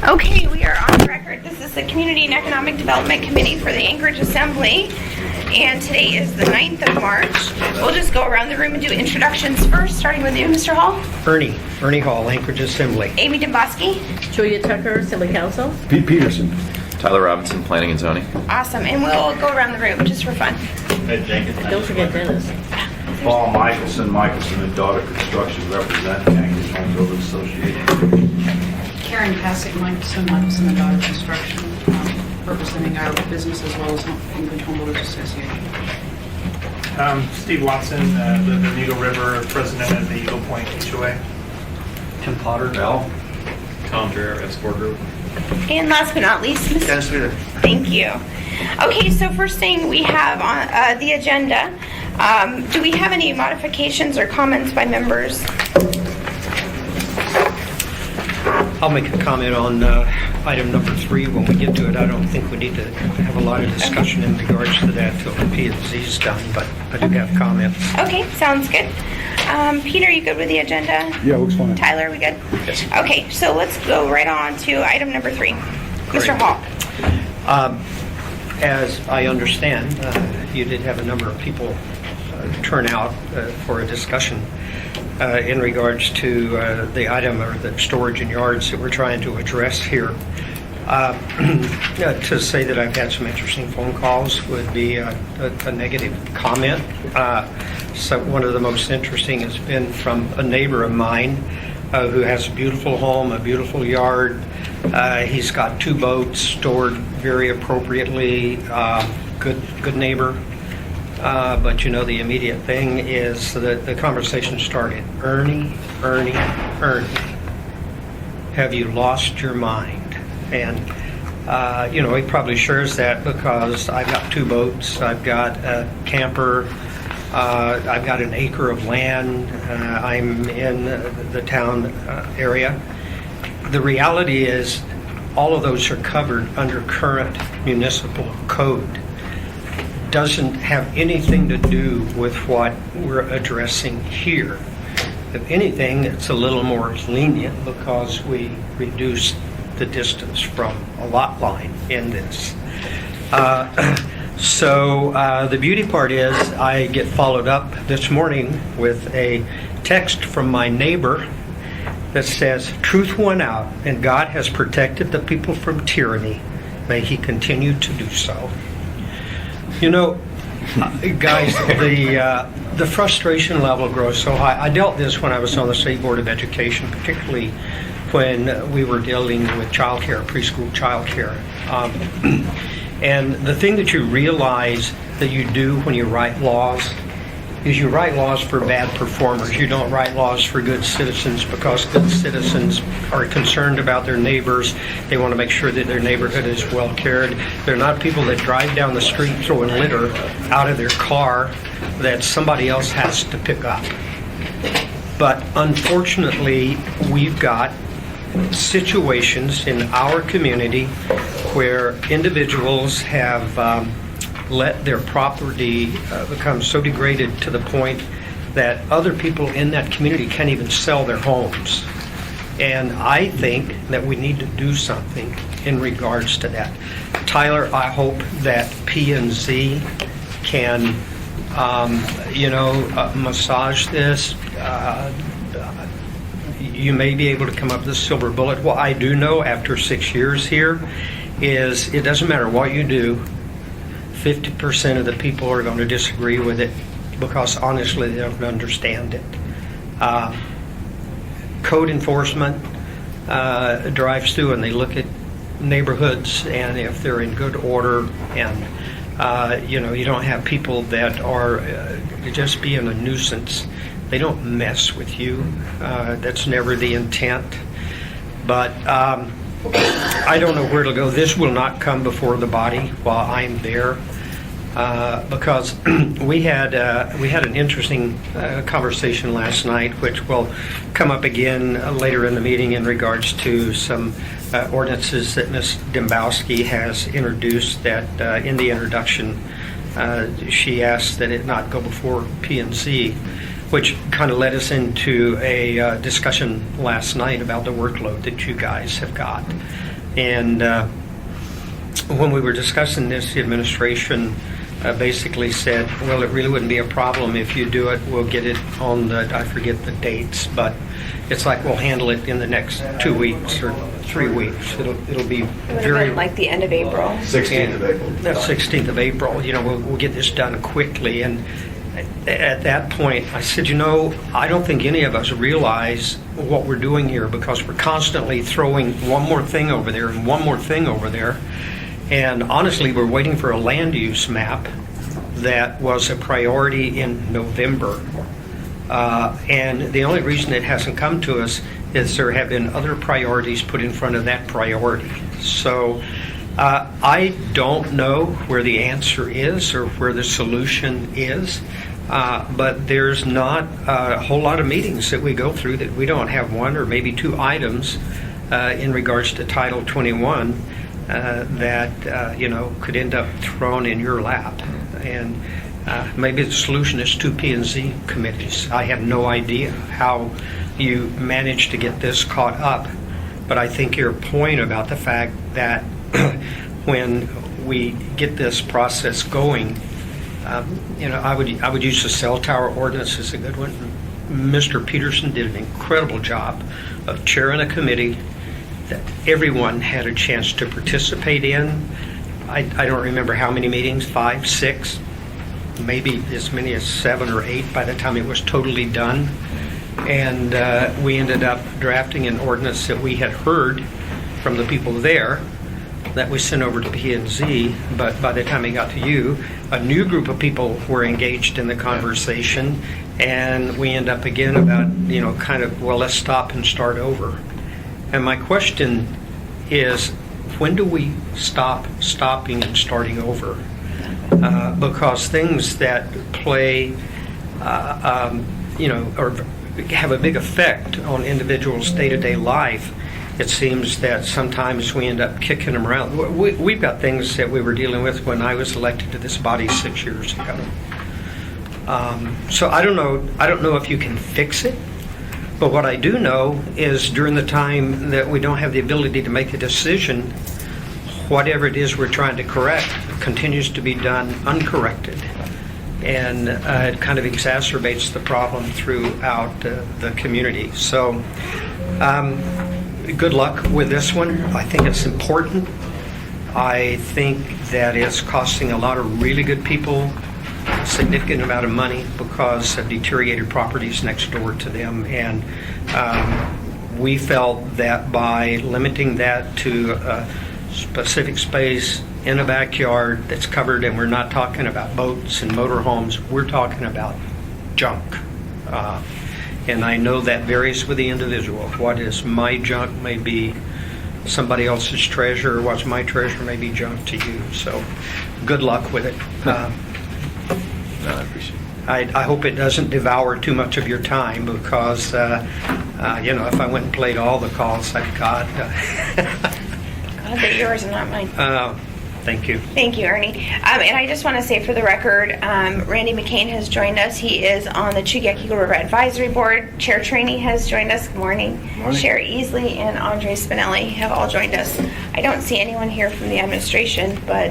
Okay, we are on the record. This is the Community and Economic Development Committee for the Anchorage Assembly, and today is the 9th of March. We'll just go around the room and do introductions first, starting with you, Mr. Hall. Ernie Hall, Anchorage Assembly. Amy Demboski. Julia Tucker, Assembly Council. Pete Peterson. Tyler Robinson, Planning and Zoning. Awesome, and we'll go around the room just for fun. Ed Jenkins. Don't forget Dennis. Paul Michelson and Daughter Construction representing Anchorage Home Builders Association. Karen Pasick, Michelson and Daughter Construction, representing our business as well as Anchorage Home Builders Association. Steve Watson, the Eagle River president of the Eagle Point HOA. Tim Potter. Al. Tom Dreher, Escort Group. And last but not least, Mr. Dennis Wheeler. Thank you. Okay, so first thing we have on the agenda, do we have any modifications or comments by members? I'll make a comment on item number 3 when we get to it. I don't think we need to have a lot of discussion in regards to that till the P&Z is done, but I do have comments. Okay, sounds good. Peter, you good with the agenda? Yeah, looks fine. Tyler, we good? Yes. Okay, so let's go right on to item number 3. Mr. Hall. As I understand, you did have a number of people turn out for a discussion in regards to the item or the storage in yards that we're trying to address here. To say that I've had some interesting phone calls would be a negative comment. So one of the most interesting has been from a neighbor of mine who has a beautiful home, a beautiful yard. He's got 2 boats stored very appropriately. Good neighbor. But you know, the immediate thing is that the conversation started. Ernie, have you lost your mind? And, you know, he probably shares that because I've got 2 boats, I've got a camper, I've got an acre of land, I'm in the town area. The reality is all of those are covered under current municipal code. Doesn't have anything to do with what we're addressing here. If anything, it's a little more lenient because we reduced the distance from a lot line in this. So the beauty part is I get followed up this morning with a text from my neighbor that says, "Truth won out and God has protected the people from tyranny. May he continue to do so." You know, guys, the frustration level grows so high. I dealt this when I was on the State Board of Education, particularly when we were dealing with child care, preschool child care. And the thing that you realize that you do when you write laws is you write laws for bad performers. You don't write laws for good citizens because good citizens are concerned about their neighbors. They want to make sure that their neighborhood is well cared. They're not people that drive down the street throwing litter out of their car that somebody else has to pick up. But unfortunately, we've got situations in our community where individuals have let their property become so degraded to the point that other people in that community can't even sell their homes. And I think that we need to do something in regards to that. Tyler, I hope that P&Z can, massage this. You may be able to come up with a silver bullet. What I do know after 6 years here is it doesn't matter what you do, 50% of the people are going to disagree with it because honestly they don't understand it. Code enforcement drives through and they look at neighborhoods and if they're in good order and you don't have people that are just being a nuisance. They don't mess with you. That's never the intent. But I don't know where to go. This will not come before the body while I'm there. Because we had an interesting conversation last night, which will come up again later in the meeting in regards to some ordinances that Ms. Dembowski has introduced. That in the introduction, she asked that it not go before P&Z, which kind of led us into a discussion last night about the workload that you guys have got. And when we were discussing this, the administration basically said, well, it really wouldn't be a problem if you do it. We'll get it on the, I forget the dates, but it's like we'll handle it in the next 2 weeks or 3 weeks. It'll be It would have very been like the end of April. 16th of April. The 16th of April. You know, we'll get this done quickly. And at that point, I said, you know, I don't think any of us realize what we're doing here, because we're constantly throwing one more thing over there and one more thing over there. And honestly, we're waiting for a land use map that was a priority in November. And the only reason it hasn't come to us is there have been other priorities put in front of that priority. So I don't know where the answer is or where the solution is, but there's not a whole lot of meetings that we go through that we don't have one or maybe two items in regards to Title 21 that you know, could end up thrown in your lap. And maybe the solution is two P&Z committees. I have no idea how you managed to get this caught up, but I think your point about the fact that when we get this process going, you know, I would use the cell tower ordinance as a good one. Mr. Peterson did an incredible job of chairing a committee that everyone had a chance to participate in. I don't remember how many meetings, 5, 6, maybe as many as 7 or 8 by the time it was totally done. And we ended up drafting an ordinance that we had heard from the people there that we sent over to P&Z, but by the time it got to you, a new group of people were engaged in the conversation, and we end up again about, you know, kind of, well, let's stop and start over. And my question is, when do we stop stopping and starting over? Because things that play, you know, or have a big effect on individuals' day-to-day life, it seems that sometimes we end up kicking them around. We've got things that we were dealing with when I was elected to this body 6 years ago. So I don't know if you can fix it. But what I do know is during the time that we don't have the ability to make a decision, whatever it is we're trying to correct continues to be done uncorrected. And it kind of exacerbates the problem throughout the community. So good luck with this one. I think it's important. I think that it's costing a lot of really good people a significant amount of money because of deteriorated properties next door to them. And we felt that by limiting that to a specific space in a backyard that's covered, and we're not talking about boats and motorhomes, we're talking about junk. And I know that varies with the individual. What is my junk may be somebody else's treasure, or what's my treasure may be junk to you. So good luck with it. No, I appreciate it. I hope it doesn't devour too much of your time, because you know, if I went and played all the calls I've got. God, they're yours and not mine. Thank you. Thank you, Ernie. And I just want to say for the record, Randy McCain has joined us. He is on the Chugach Eagle River Advisory Board. Chair Trainee has joined us. Good morning. Chair Easley and Andre Spinelli have all joined us. I don't see anyone here from the administration, but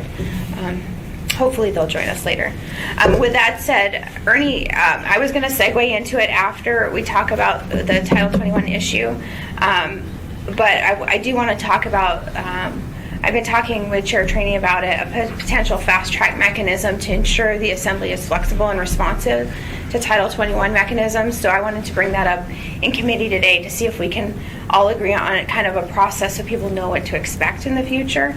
hopefully they'll join us later. With that said, Ernie, I was going to segue into it after we talk about the Title 21 issue, but I do want to talk about I've been talking with Chair Trainee about it, a potential fast-track mechanism to ensure the Assembly is flexible and responsive to Title 21 mechanisms. So I wanted to bring that up in committee today to see if we can all agree on it, kind of a process so people know what to expect in the future.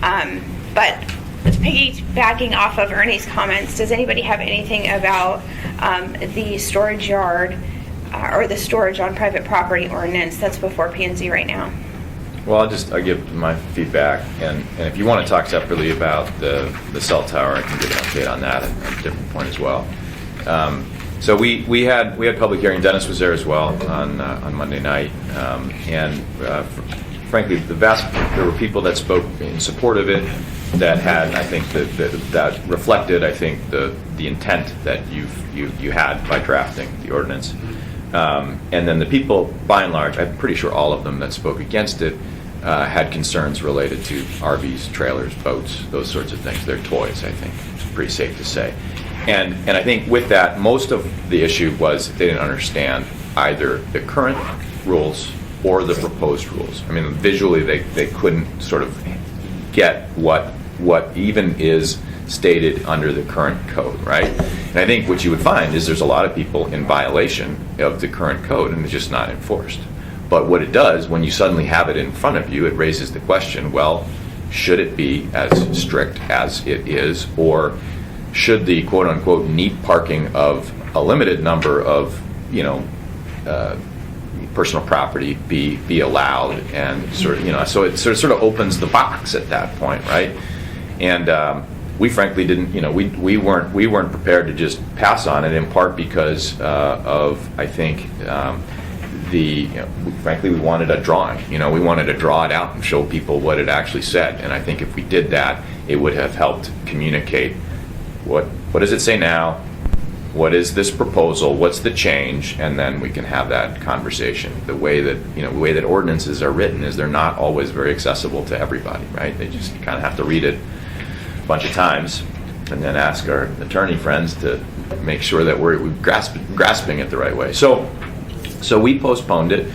But piggybacking off of Ernie's comments, does anybody have anything about the storage yard or the storage on private property ordinance that's before P&Z right now? Well, I'll give my feedback, and if you want to talk separately about the cell tower, I can give an update on that at a different point as well. So we had public hearing. Dennis was there as well on Monday night, and frankly, there were people that spoke in support of it that had, I think, that reflected, I think, the intent that you had by drafting the ordinance. And then the people, by and large, I'm pretty sure all of them that spoke against it, had concerns related to RVs, trailers, boats, those sorts of things. They're toys, I think. It's pretty safe to say. And I think with that, most of the issue was they didn't understand either the current rules or the proposed rules. I mean, visually, they couldn't sort of get what even is stated under the current code, right? And I think what you would find is there's a lot of people in violation of the current code, and it's just not enforced. But what it does, when you suddenly have it in front of you, it raises the question, well, should it be as strict as it is, or should the quote-unquote neat parking of a limited number of, personal property be allowed, and sort of, so it sort of opens the box at that point, right? And we frankly didn't, we weren't prepared to just pass on it, in part because of, I think, frankly, we wanted a drawing. We wanted to draw it out and show people what it actually said. And I think if we did that, it would have helped communicate what does it say now, what is this proposal, what's the change, and then we can have that conversation. The way that ordinances are written is they're not always very accessible to everybody, right? They just kind of have to read it a bunch of times and then ask our attorney friends to make sure that we're grasping it the right way. So we postponed it.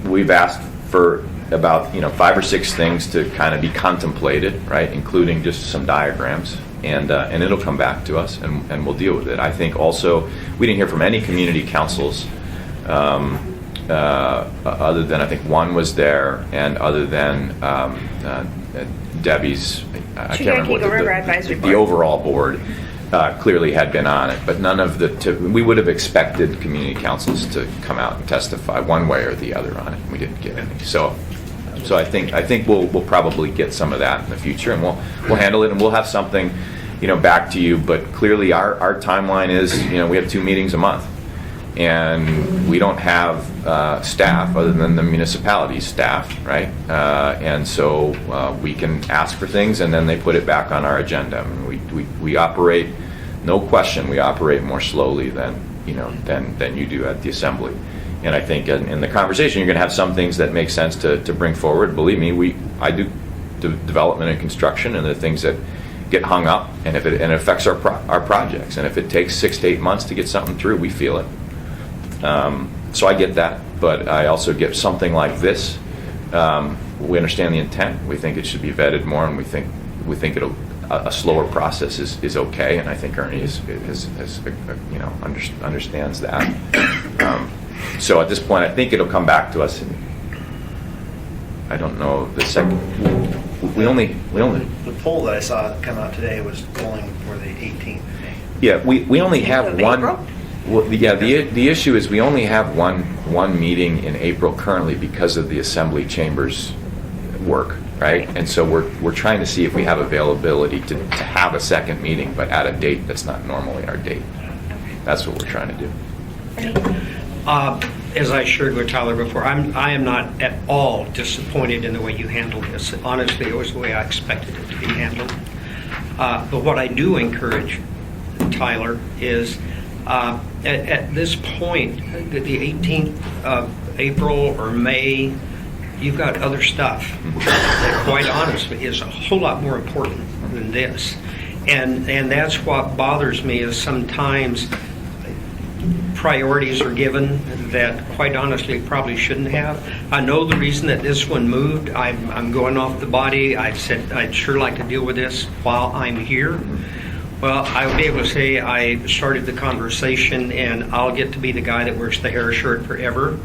We've asked for about 5 or 6 things to kind of be contemplated, right, including just some diagrams, and it'll come back to us, and we'll deal with it. I think also we didn't hear from any community councils other than, I think, one was there, and other than Debbie's, I can't remember what Eagle River Advisory the Board. overall board clearly had been on it, but none of we would have expected community councils to come out and testify one way or the other on it. We didn't get any. So I think we'll probably get some of that in the future, and we'll handle it, and we'll have something, back to you. But clearly, our timeline is, we have 2 meetings a month, and we don't have staff other than the municipality's staff, right? And so we can ask for things, and then they put it back on our agenda. I mean, we operate, no question, we operate more slowly than you do at the assembly. And I think in the conversation, you're going to have some things that make sense to bring forward. Believe me, I do development and construction, and the things that get hung up, and if it affects our projects, and if it takes 6 to 8 months to get something through, we feel it. So I get that, but I also get something like this. We understand the intent. We think it should be vetted more, and we think a slower process is okay. And I think Ernie understands that. So at this point, I think it'll come back to us. I don't know the second. We only. The poll that I saw come out today was polling for the 18th. Yeah, we only have Of one. April? Well, yeah, the issue is we only have one meeting in April currently because of the assembly chambers work, right? And so we're trying to see if we have availability to have a second meeting, but at a date that's not normally our date. That's what we're trying to do. As I shared with Tyler before, I am not at all disappointed in the way you handled this. Honestly, it was the way I expected it to be handled. But what I do encourage, Tyler, is at this point, the 18th of April or May, you've got other stuff that, quite honestly, is a whole lot more important than this. And that's what bothers me, is sometimes priorities are given that, quite honestly, probably shouldn't have. I know the reason that this one moved. I'm going off the body. I said I'd sure like to deal with this while I'm here. Well, I'll be able to say I started the conversation, and I'll get to be the guy that wears the hair shirt forever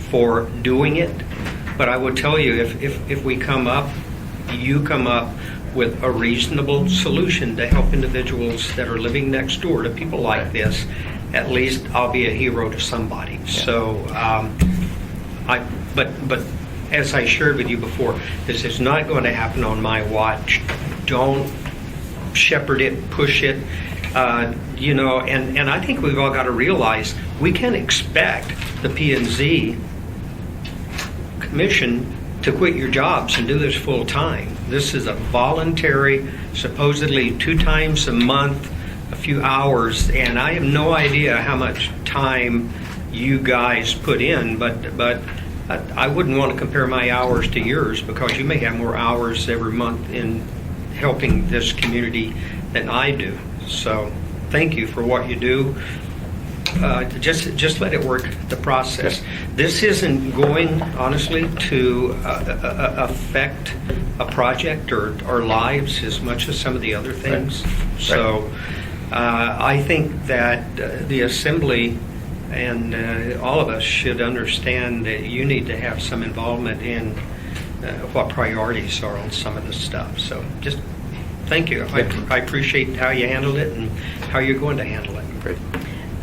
for doing it. But I will tell you, if we come up, you come up with a reasonable solution to help individuals that are living next door to people like this, at least I'll be a hero to somebody. Yeah. So, but as I shared with you before, this is not going to happen on my watch. Don't shepherd it, push it, and I think we've all got to realize we can expect the P&Z Commission to quit your jobs and do this full time. This is a voluntary, supposedly 2 times a month, a few hours, and I have no idea how much time you guys put in, but I wouldn't want to compare my hours to yours because you may have more hours every month in helping this community than I do. So thank you for what you do. Just let it work the process. This isn't going, honestly, to affect a project or our lives as much as some of the other things. Right. So I think that the Assembly and all of us should understand that you need to have some involvement in what priorities are on some of this stuff. So just thank you. I appreciate how you handled it and how you're going to handle it. Great.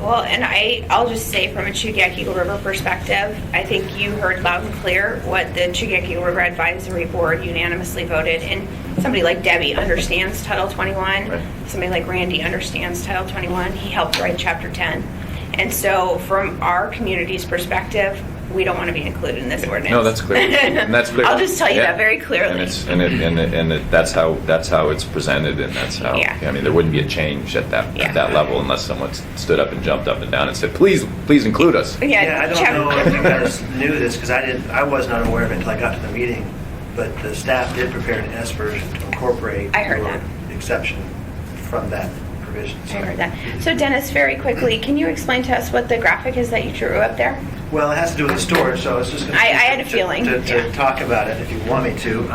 Well, and I'll just say from a Chugach Eagle River perspective, I think you heard loud and clear what the Chugach Eagle River Advisory Board unanimously voted. And somebody like Debbie understands Title 21. Right. Somebody like Randy understands Title 21. He helped write Chapter 10. And so from our community's perspective, we don't want to be included in this ordinance. No, that's clear. And that's clear. I'll just tell you Yeah. that very clearly. That's how it's presented, and that's how. Yeah. I mean, there wouldn't be a change at that Yeah. level unless someone stood up and jumped up and down and said, "Please include us." Yeah, I don't know if you guys knew this, because I was not aware of it until I got to the meeting, but the staff did prepare an S version to incorporate I heard your that. exception from that provision. I heard that. So Dennis, very quickly, can you explain to us what the graphic is that you drew up there? Well, it has to do with the storage, so I was just going I had a feeling, to yeah. talk about it if you want me to.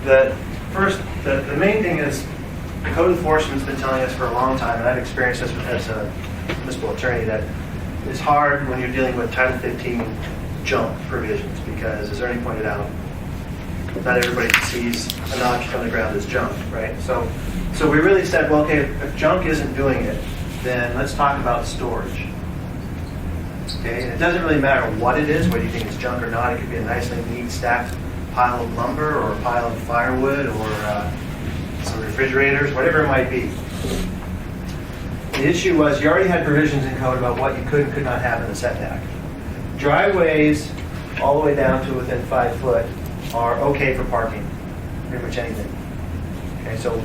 The main thing is code enforcement's been telling us for a long time, and I've experienced this as a municipal attorney, that it's hard when you're dealing with Title 15 junk provisions, because, as Ernie pointed out, not everybody sees an object on the ground as junk, right? So we really said, well, okay, if junk isn't doing it, then let's talk about storage. Okay, and it doesn't really matter what it is, whether you think it's junk or not. It could be a nicely neat stacked pile of lumber or a pile of firewood or some refrigerators, whatever it might be. The issue was you already had provisions in code about what you could and could not have in the setback. Driveways all the way down to within 5 foot are okay for parking, pretty much anything. Okay, so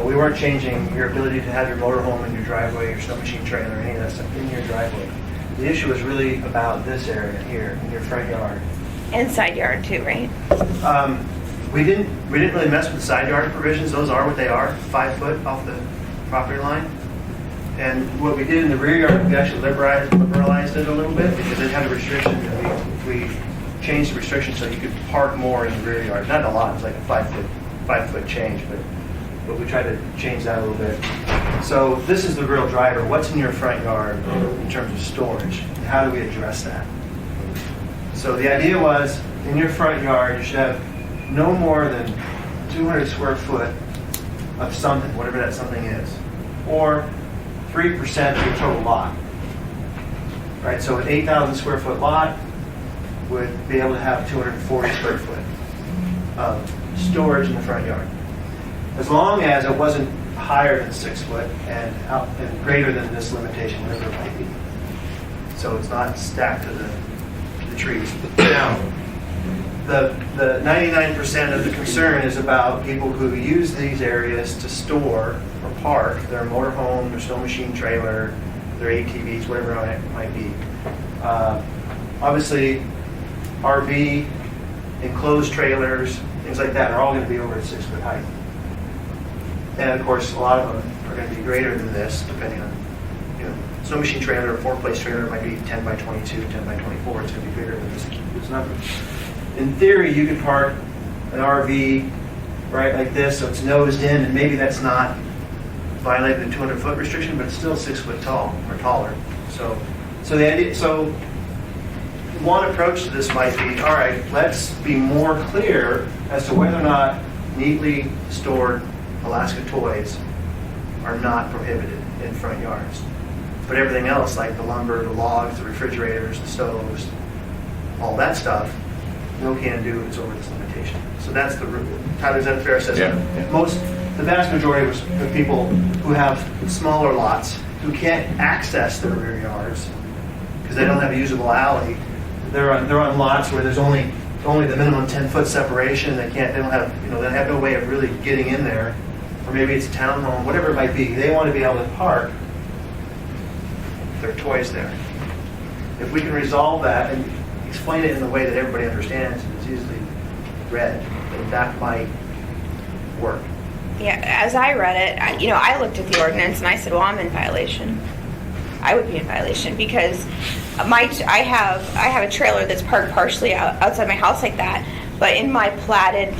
we weren't changing your ability to have your motorhome in your driveway, your snow machine trailer, any of that stuff in your driveway. The issue is really about this area here in your front yard. And side yard too, right? We didn't really mess with side yard provisions. Those are what they are, 5 foot off the property line. And what we did in the rear yard, we actually liberalized it a little bit because it had a restriction. And we changed the restriction so you could park more in the rear yard. Not a lot. It was like a 5 foot change, but we tried to change that a little bit. So this is the real driver. What's in your front yard in terms of storage? And how do we address that? So the idea was, in your front yard, you should have no more than 200 square foot of something, whatever that something is, or 3% of your total lot. Right, so an 8,000 square foot lot would be able to have 240 square foot of storage in the front yard. As long as it wasn't higher than 6 foot and greater than this limitation, whatever it might be. So it's not stacked to the trees. Now, the 99% of the concern is about people who use these areas to store or park their motorhome, their snow machine trailer, their ATVs, whatever it might be. Obviously, RV, enclosed trailers, things like that are all going to be over 6 foot height. And of course, a lot of them are going to be greater than this, depending on, snow machine trailer, a 4-place trailer might be 10 by 22, 10 by 24. It's going to be bigger than this number. In theory, you could park an RV right like this, so it's nosed in, and maybe that's not violating the 200-foot restriction, but it's still 6 foot tall or taller. So the idea, one approach to this might be, all right, let's be more clear as to whether or not neatly stored Alaska toys are not prohibited in front yards. But everything else, like the lumber, the logs, the refrigerators, the stoves, all that stuff, no can do, it's over this limitation. So that's the rule. Tyler, is that a fair assessment? Yeah. The vast majority of people who have smaller lots, who can't access their rear yards because they don't have a usable alley, they're on lots where there's only the minimum 10-foot separation. They don't have no way of really getting in there, or maybe it's a townhome, whatever it might be. They want to be able to park their toys there. If we can resolve that, and explain it in the way that everybody understands and it's easily read, that might work. Yeah, as I read it, I looked at the ordinance and I said, well, I'm in violation. I would be in violation because I have a trailer that's parked partially outside my house like that, but in my plotted,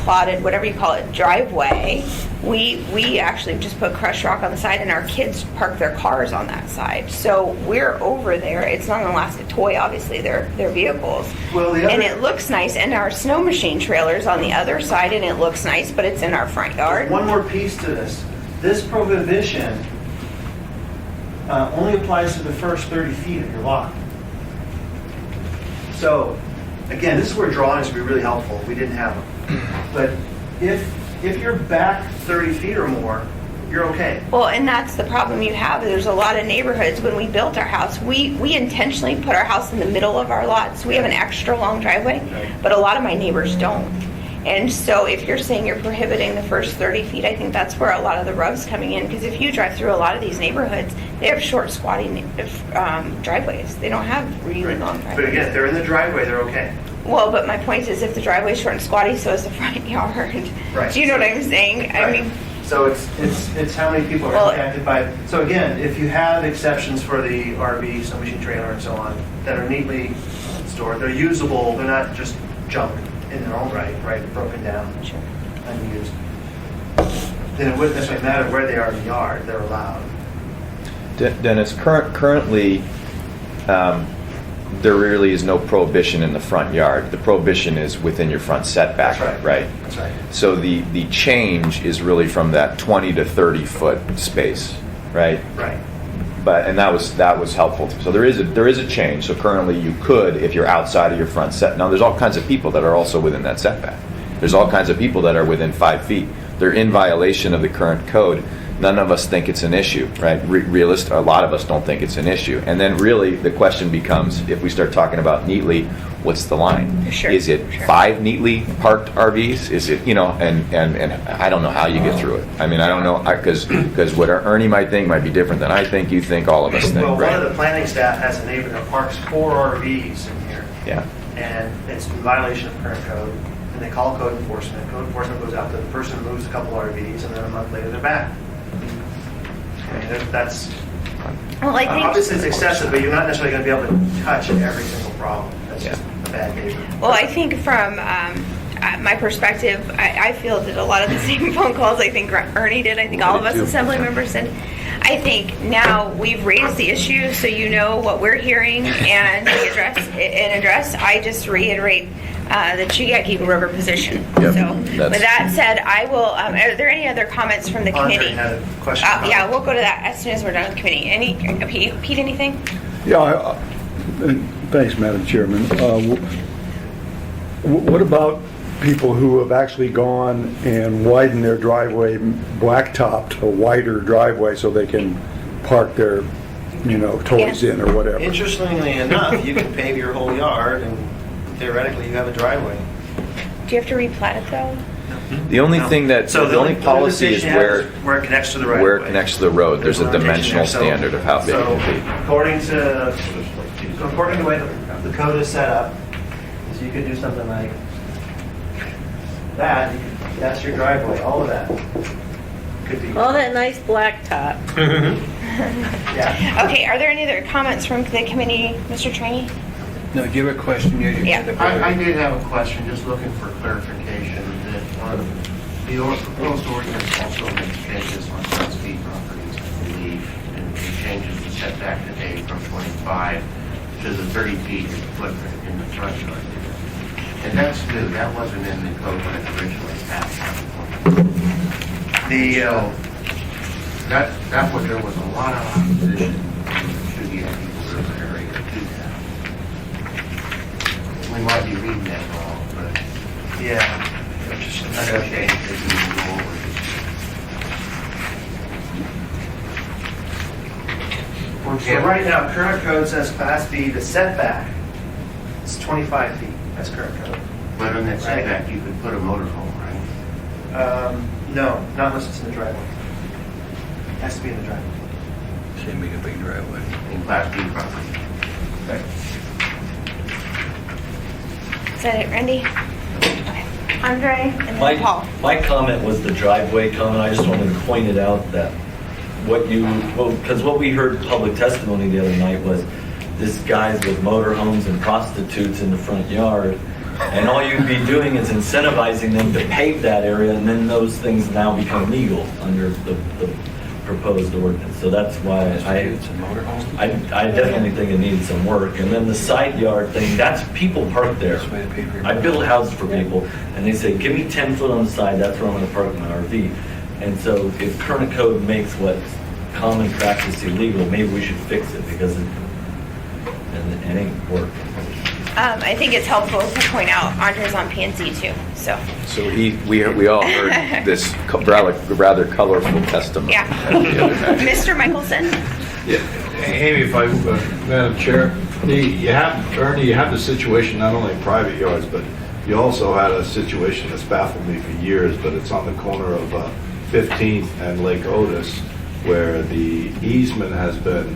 whatever you call it, driveway, we actually just put crushed rock on the side and our kids park their cars on that side. So we're over there. It's not an Alaska toy, obviously, they're vehicles. Well, the and other- it looks nice, and our snow machine trailer's on the other side and it looks nice, but it's in our front yard. One more piece to this. This prohibition only applies to the first 30 feet of your lot. So, again, this is where drawings would be really helpful. We didn't have them. But if you're back 30 feet or more, you're okay. Well, and that's the problem you have. There's a lot of neighborhoods, when we built our house, we intentionally put our house in the middle of our lot. So we have an extra long driveway, but a lot of my neighbors don't. And so if you're saying you're prohibiting the first 30 feet, I think that's where a lot of the rub's coming in. Because if you drive through a lot of these neighborhoods, they have short, squatty driveways. They don't have really long driveways. But again, if they're in the driveway, they're okay. Well, but my point is, if the driveway's short and squatty, so is the front yard. Right. Do you know what I'm saying? I Right. mean, So it's how many people are Well- impacted by. So again, if you have exceptions for the RV, snow machine trailer, and so on, that are neatly stored, they're usable. They're not just junk in their own right, broken down, sure. unused. Then it wouldn't necessarily matter where they are in the yard. They're allowed. Dennis, currently, there really is no prohibition in the front yard. The prohibition is within your front setback, That's right? That's right. So the change is really from that 20 to 30 foot space, right? Right. And that was helpful. So there is a change. So currently you could, if you're outside of your front set. Now there's all kinds of people that are also within that setback. There's all kinds of people that are within 5 feet. They're in violation of the current code. None of us think it's an issue, right? A lot of us don't think it's an issue. And then really the question becomes, if we start talking about neatly, what's the line? Sure, Is it sure. 5 neatly parked RVs? Is it, and I don't know how you get through it. I mean, I don't know, because what Ernie might think might be different than I think, you think, all of us think, Well, right? one of the planning staff has a neighbor that parks 4 RVs in here, Yeah. and it's in violation of current code. And they call code enforcement. Code enforcement goes out to the person who moves a couple RVs, and then a month later they're back. I mean, that's Well, I think. obviously it's excessive, but you're not necessarily going to be able to touch every single problem. That's just a bad neighbor. Well, I think from my perspective, I fielded a lot of the same phone calls I think Ernie did. I think all of us assembly members did. I think now we've raised the issue, so you know what we're hearing and we address. I just reiterate the Chiyaki River position. Yep, So that's- with that said, I will. Are there any other comments from the Andre committee? had a question. Yeah, we'll go to that as soon as we're done with the committee. Pete, anything? Yeah, thanks, Madam Chairman. What about people who have actually gone and widened their driveway, blacktopped a wider driveway so they can park their, toys in or whatever? Interestingly enough, you can pave your whole yard, and theoretically you have a driveway. Do you have to replat it though? The only No. thing that, So the only policy is limitation you have where it connects to the right where of it way. connects to the road. There's a limitation dimensional there. So- standard of how big it so can be. According to the way the code is set up, is you could do something like that. That's your driveway. All of that could be. All that nice blacktop. Yeah. Okay, are there any other comments from the committee, Mr. Trainee? No, do you have a question? Yeah. I did have a question, just looking for clarification, that the proposed ordinance also makes changes on Class B properties, I believe, and it changes the setback today from 25 to the 30 feet footprint in the front yard. And that's new, that wasn't in the code when it originally passed. That was, there was a lot of opposition to the Eagle River area to that. We might be reading that wrong, but Yeah. I got change that we can go over. So right now, current code says Class B, the setback is 25 feet. That's current code. But on that setback, you could put a motorhome, right? No, not unless it's in the driveway. It has to be in the driveway. Should make a big driveway. In Class B property. Right. that it, Randy? Okay. Andre, and then Paul. My comment was the driveway comment. I just wanted to point it out that because what we heard public testimony the other night was this guys with motorhomes and prostitutes in the front yard, and all you'd be doing is incentivizing them to pave that area, and then those things now become legal under the proposed ordinance. So that's why I definitely think it needs some work. And then the side yard thing, that's people park there. I build houses for people, and they say, give me 10 foot on the side, that's where I'm gonna park my RV. And so if current code makes what's common practice illegal, maybe we should fix it, because it ain't working. I think it's helpful to point out Andre's on P&Z too, so. So we all heard this rather colorful testimony. Yeah. the other night. Mr. Michelson? Yeah, Amy, if I, Madam Chair, Ernie, you have the situation not only in private yards, but you also had a situation that's baffled me for years, but it's on the corner of 15th and Lake Otis, where the easement has been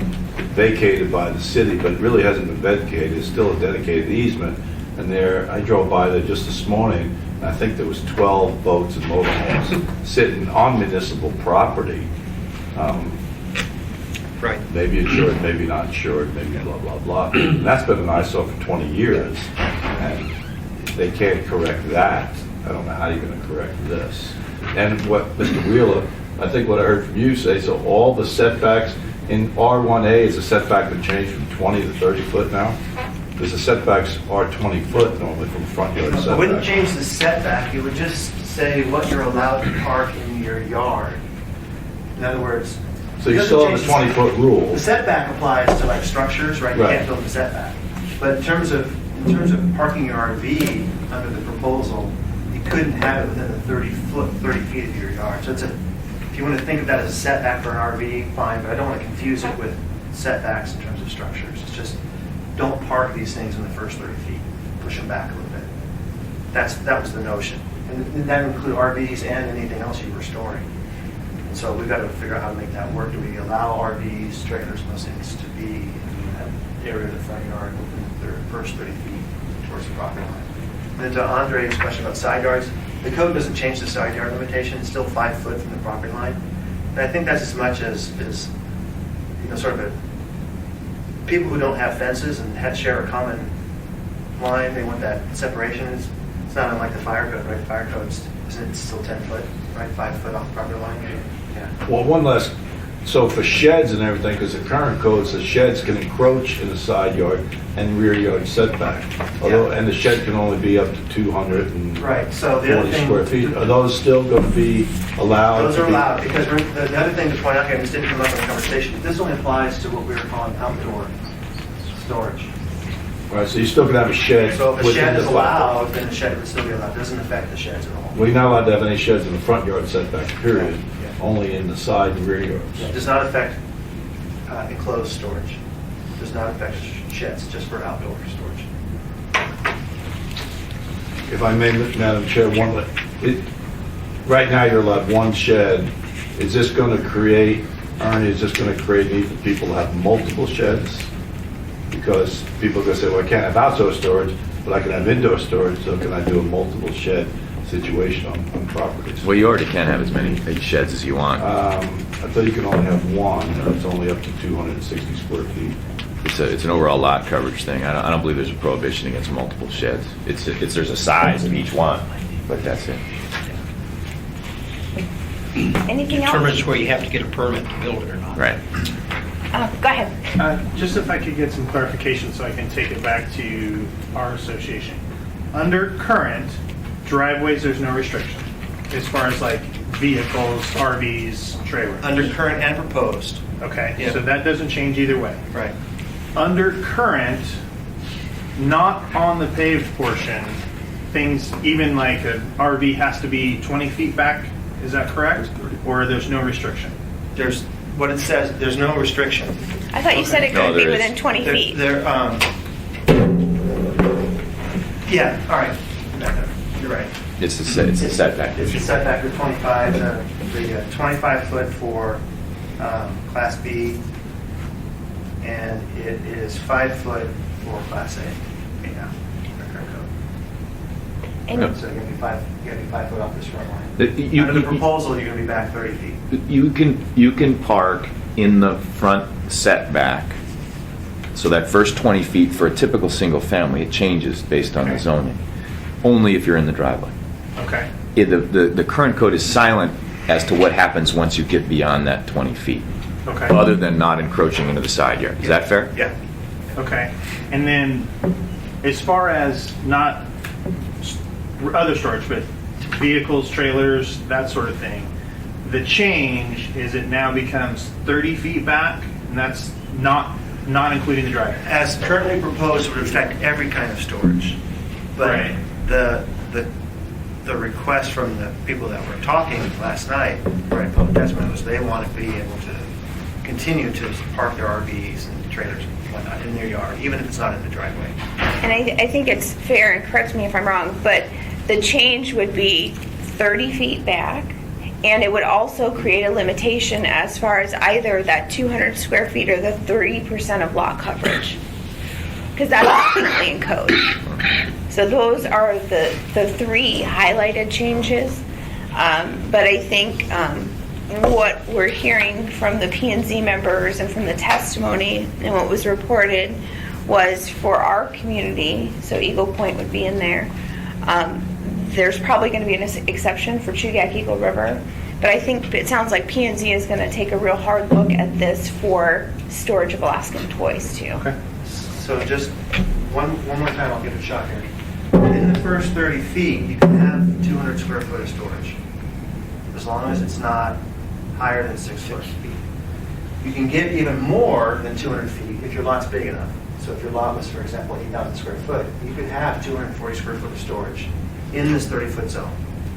vacated by the city, but it really hasn't been vacated. It's still a dedicated easement. And there, I drove by there just this morning, and I think there was 12 boats and motorhomes sitting on municipal property. Right. Maybe insured, maybe not insured, maybe blah, blah, blah. And that's been an eyesore for 20 years, and they can't correct that. I don't know how you're going to correct this. And what Mr. Wheeler, I think what I heard from you say, so all the setbacks in R1A, is the setback been changed from 20 to 30 foot now? Because the setbacks are 20 foot normally from front yard setback. It wouldn't change the setback, it would just say what you're allowed to park in your yard. In other words. So you still have the 20-foot rule. The setback applies to like structures, right? You Right. can't build a setback. But in terms of parking your RV under the proposal, you couldn't have it within the 30 feet of your yard. So if you want to think of that as a setback for an RV, fine, but I don't want to confuse it with setbacks in terms of structures. It's just, don't park these things in the first 30 feet. Push them back a little bit. That was the notion. And that would include RVs and anything else you were storing. And so we've got to figure out how to make that work. Do we allow RVs, trailers, and those things to be in that area of the front yard within the first 30 feet towards the property line? And then to Andre's question about side yards, the code doesn't change the side yard limitation. It's still 5 foot from the property line. And I think that's as much as sort of people who don't have fences and share a common line, they want that separation. It's not unlike the fire code, right? The fire code, isn't it still 10 foot, right? 5 foot off the property line? Yeah. Well, one last, so for sheds and everything, because the current code says sheds can encroach in the side yard and rear yard setback. Although, and the shed can only be up to 240 Right, so the other thing, square feet. Are those still going to be allowed? those to are be- allowed, because the other thing to point out here, and this didn't come up in the conversation, this only applies to what we were calling outdoor storage. Right, so you still can have a shed. So if a within shed the is 5 allowed, then the shed would still be allowed. It doesn't affect the sheds at all. Well, you're not allowed to have any sheds in the front yard setback, period. Yeah. Only in the side and rear yards. It does not affect enclosed storage. It does not affect sheds, just for outdoor storage. If I may, Madam Chair, right now you're allowed one shed. Is this going to create, Ernie, is this going to create need for people to have multiple sheds? Because people are going to say, well, I can't have outdoor storage, but I can have indoor storage, so can I do a multiple shed situation on properties? Well, you already can have as many sheds as you want. I thought you can only have one, and it's only up to 260 square feet. It's an overall lot coverage thing. I don't believe there's a prohibition against multiple sheds. There's a size of each one, but that's it. Anything else? Determines where you have to get a permit to build it or not. Right. Go ahead. Just if I could get some clarification so I can take it back to our association. Under current driveways, there's no restriction as far as like vehicles, RVs, trailers. Under current and proposed. Okay, Yeah. so that doesn't change either way. Right. Under current, not on the paved portion, things, even like an RV has to be 20 feet back, is that correct? Or there's no restriction? There's, what it says, there's no restriction. I thought you said it No, could be there is. within 20 feet. Yeah, all right. You're right. It's a setback. It's a setback of 25, the 25 foot for Class B, and it is 5 foot for Class A. Yeah, our current code. And So you're gonna be 5 foot off this front line. You- Under the proposal, you're gonna be back 30 feet. You can park in the front setback. So that first 20 feet for a typical single family, it changes based on the Okay. zoning. Only if you're in the driveway. Okay. The current code is silent as to what happens once you get beyond that 20 feet, Okay. other than not encroaching into the side yard. Is that fair? Yeah. Okay. And then, as far as not other storage, but vehicles, trailers, that sort of thing, the change is it now becomes 30 feet back, and that's not including the driveway. As currently proposed, it would affect every kind of storage. But Right. the request from the people that were talking last night, during public testimony, was they want to be able to continue to park their RVs and trailers and whatnot in their yard, even if it's not in the driveway. And I think it's fair, and correct me if I'm wrong, but the change would be 30 feet back, and it would also create a limitation as far as either that 200 square feet or the 30% of lot coverage. Because that's currently in code. So those are the three highlighted changes. But I think what we're hearing from the P&Z members and from the testimony and what was reported was for our community, so Eagle Point would be in there. There's probably going to be an exception for Chugach Eagle River, but I think it sounds like P&Z is going to take a real hard look at this for storage of Alaskan toys too. Okay. So just one more time, I'll give it a shot here. In the first 30 feet, you can have 200 square foot of storage, as long as it's not higher than 6 feet. You can get even more than 200 feet if your lot's big enough. So if your lot was, for example, 8,000 square foot, you could have 240 square foot of storage in this 30-foot zone,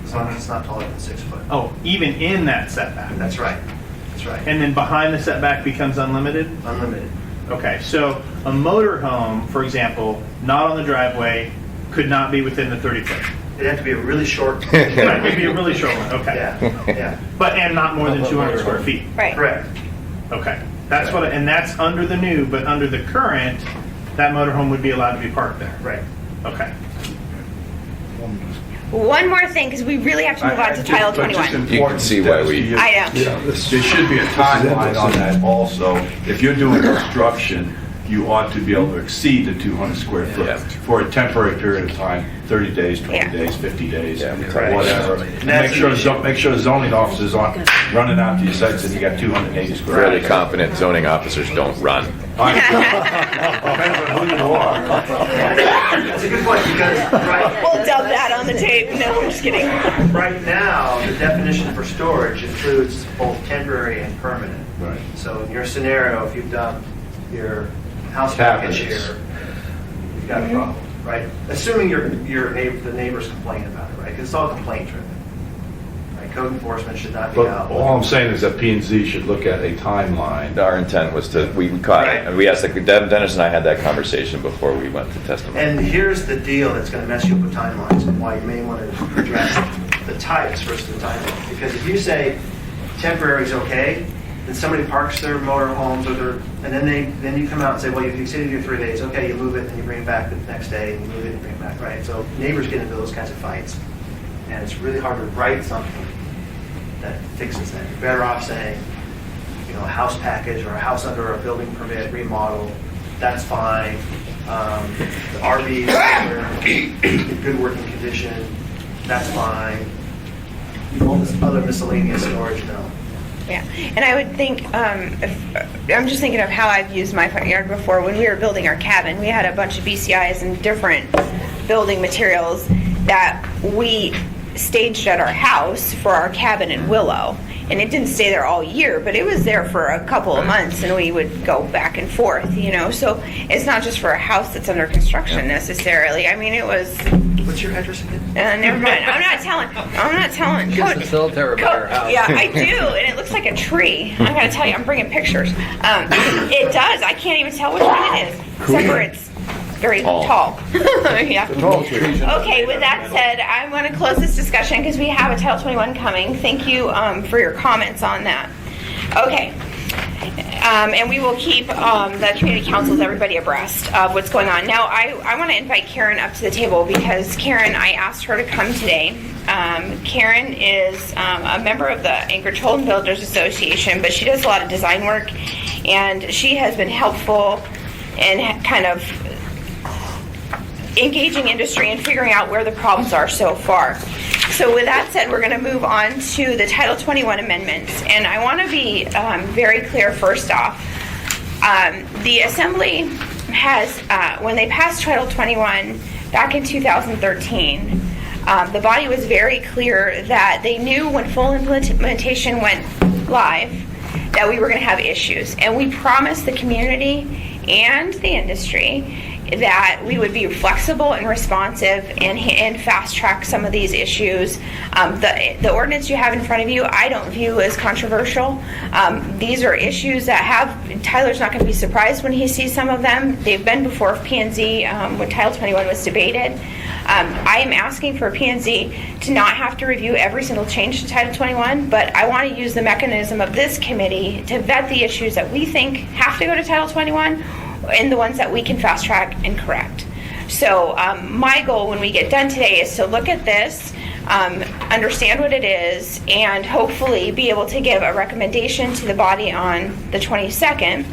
as long as it's not taller than 6 foot. Oh, even in that setback. That's right. That's right. And then behind the setback becomes unlimited? Unlimited. Okay, so a motor home, for example, not on the driveway, could not be within the 30 foot. It'd have to be a really short. Right, it'd be a really short one, okay. Yeah. But, and not more than 200 square feet. Right. Correct. Okay, that's what, and that's under the new, but under the current, that motorhome would be allowed to be parked there. Right. Okay. One more thing, because we really have to move on to Title 21. You can see why we- I know. There should be a timeline on that also. If you're doing construction, you ought to be able to exceed the 200 square foot Yeah. for a temporary period of time, 30 days, 20 Yeah. days, 50 days, Yeah. whatever. And make sure the zoning officers aren't running out to your sites and you got 280 square. Fairly feet. confident zoning officers don't run. Depends on who you are. That's a good point, because We'll dub that on the tape. No, I'm just kidding. right now, the definition for storage includes both temporary and permanent. Right. So in your scenario, if you've dumped your house package Cabinets. here, you've got a problem, right? Assuming the neighbors complain about it, right? Because it's all complaint driven. Right? Code enforcement should not be But out. all I'm saying is that P&Z should look at a timeline. Our intent was to, we caught Right. it. And we asked, Dennis and I had that conversation before we went to testimony. And here's the deal that's going to mess you up with timelines and why you may want to address the types versus the timeline. Because if you say temporary is okay, then somebody parks their motor homes or their, and then you come out and say, well, you've exceeded your 3 days. Okay, you move it and you bring it back the next day and you move it and bring it back, right? So neighbors get into those kinds of fights. And it's really hard to write something that fixes that. You're better off saying, a house package or a house under a building permit remodel, that's fine. The RVs are in good working condition, that's fine. All this other miscellaneous storage, no. Yeah, and I would think, I'm just thinking of how I've used my front yard before. When we were building our cabin, we had a bunch of BCIs and different building materials that we staged at our house for our cabin in Willow. And it didn't stay there all year, but it was there for a couple of months, and we would go back and forth, So it's not just for a house that's under construction necessarily. I mean, it was. What's your address again? Never mind. I'm not telling. Gives the military a better house. Yeah, I do, and it looks like a tree. I gotta tell you, I'm bringing pictures. It does. I can't even tell which one it is, except for it's very tall. Yeah. Okay, with that said, I'm going to close this discussion because we have a Title 21 coming. Thank you for your comments on that. Okay. And we will keep the community councils, everybody abreast of what's going on. Now, I want to invite Karen up to the table because Karen, I asked her to come today. Karen is a member of the Anchorage Home Builders Association, but she does a lot of design work, and she has been helpful in kind of engaging industry and figuring out where the problems are so far. So with that said, we're going to move on to the Title 21 amendments. And I want to be very clear first off. The Assembly has, when they passed Title 21 back in 2013, the body was very clear that they knew when full implementation went live that we were going to have issues. And we promised the community and the industry that we would be flexible and responsive and fast track some of these issues. The ordinance you have in front of you, I don't view as controversial. These are issues that Tyler's not going to be surprised when he sees some of them. They've been before P&Z when Title 21 was debated. I am asking for P&Z to not have to review every single change to Title 21, but I want to use the mechanism of this committee to vet the issues that we think have to go to Title 21 and the ones that we can fast track and correct. So my goal when we get done today is to look at this, understand what it is, and hopefully be able to give a recommendation to the body on the 22nd,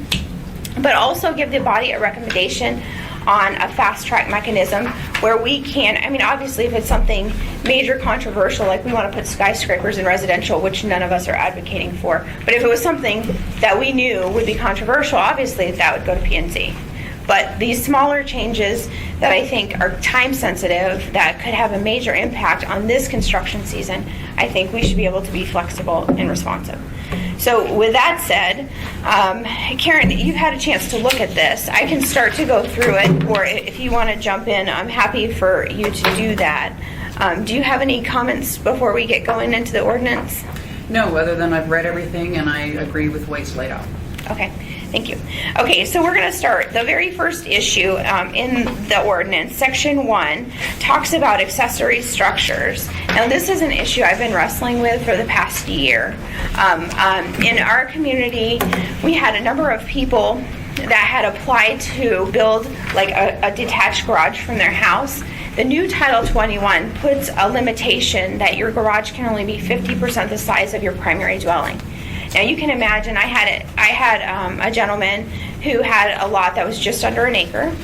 but also give the body a recommendation on a fast track mechanism where we can, I mean, obviously if it's something major controversial, like we want to put skyscrapers in residential, which none of us are advocating for, but if it was something that we knew would be controversial, obviously that would go to P&Z. But these smaller changes that I think are time sensitive, that could have a major impact on this construction season, I think we should be able to be flexible and responsive. So with that said, Karen, you've had a chance to look at this. I can start to go through it, or if you want to jump in, I'm happy for you to do that. Do you have any comments before we get going into the ordinance? No, other than I've read everything and I agree with the way it's laid out. Okay, thank you. Okay, so we're going to start. The very first issue in the ordinance, Section 1, talks about accessory structures. Now, this is an issue I've been wrestling with for the past year. In our community, we had a number of people that had applied to build like a detached garage from their house. The new Title 21 puts a limitation that your garage can only be 50% the size of your primary dwelling. Now you can imagine, I had a gentleman who had a lot that was just under an acre.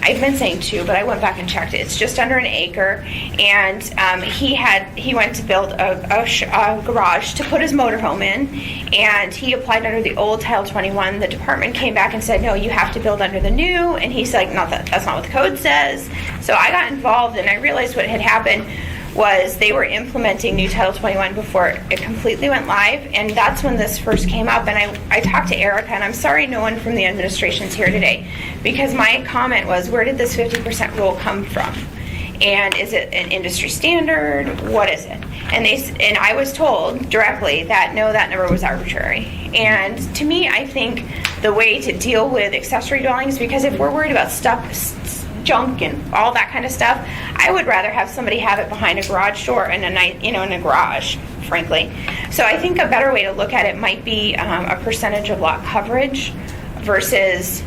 I've been saying 2, but I went back and checked it. It's just under an acre, and he went to build a garage to put his motorhome in, and he applied under the old Title 21. The department came back and said, no, you have to build under the new, and he's like, no, that's not what the code says. So I got involved, and I realized what had happened was they were implementing new Title 21 before it completely went live, and that's when this first came up. And I talked to Erica, and I'm sorry no one from the administration's here today, because my comment was, where did this 50% rule come from? And is it an industry standard? What is it? And I was told directly that no, that number was arbitrary. And to me, I think the way to deal with accessory dwellings, because if we're worried about junk and all that kind of stuff, I would rather have somebody have it behind a garage door and in a garage, frankly. So I think a better way to look at it might be a percentage of lot coverage versus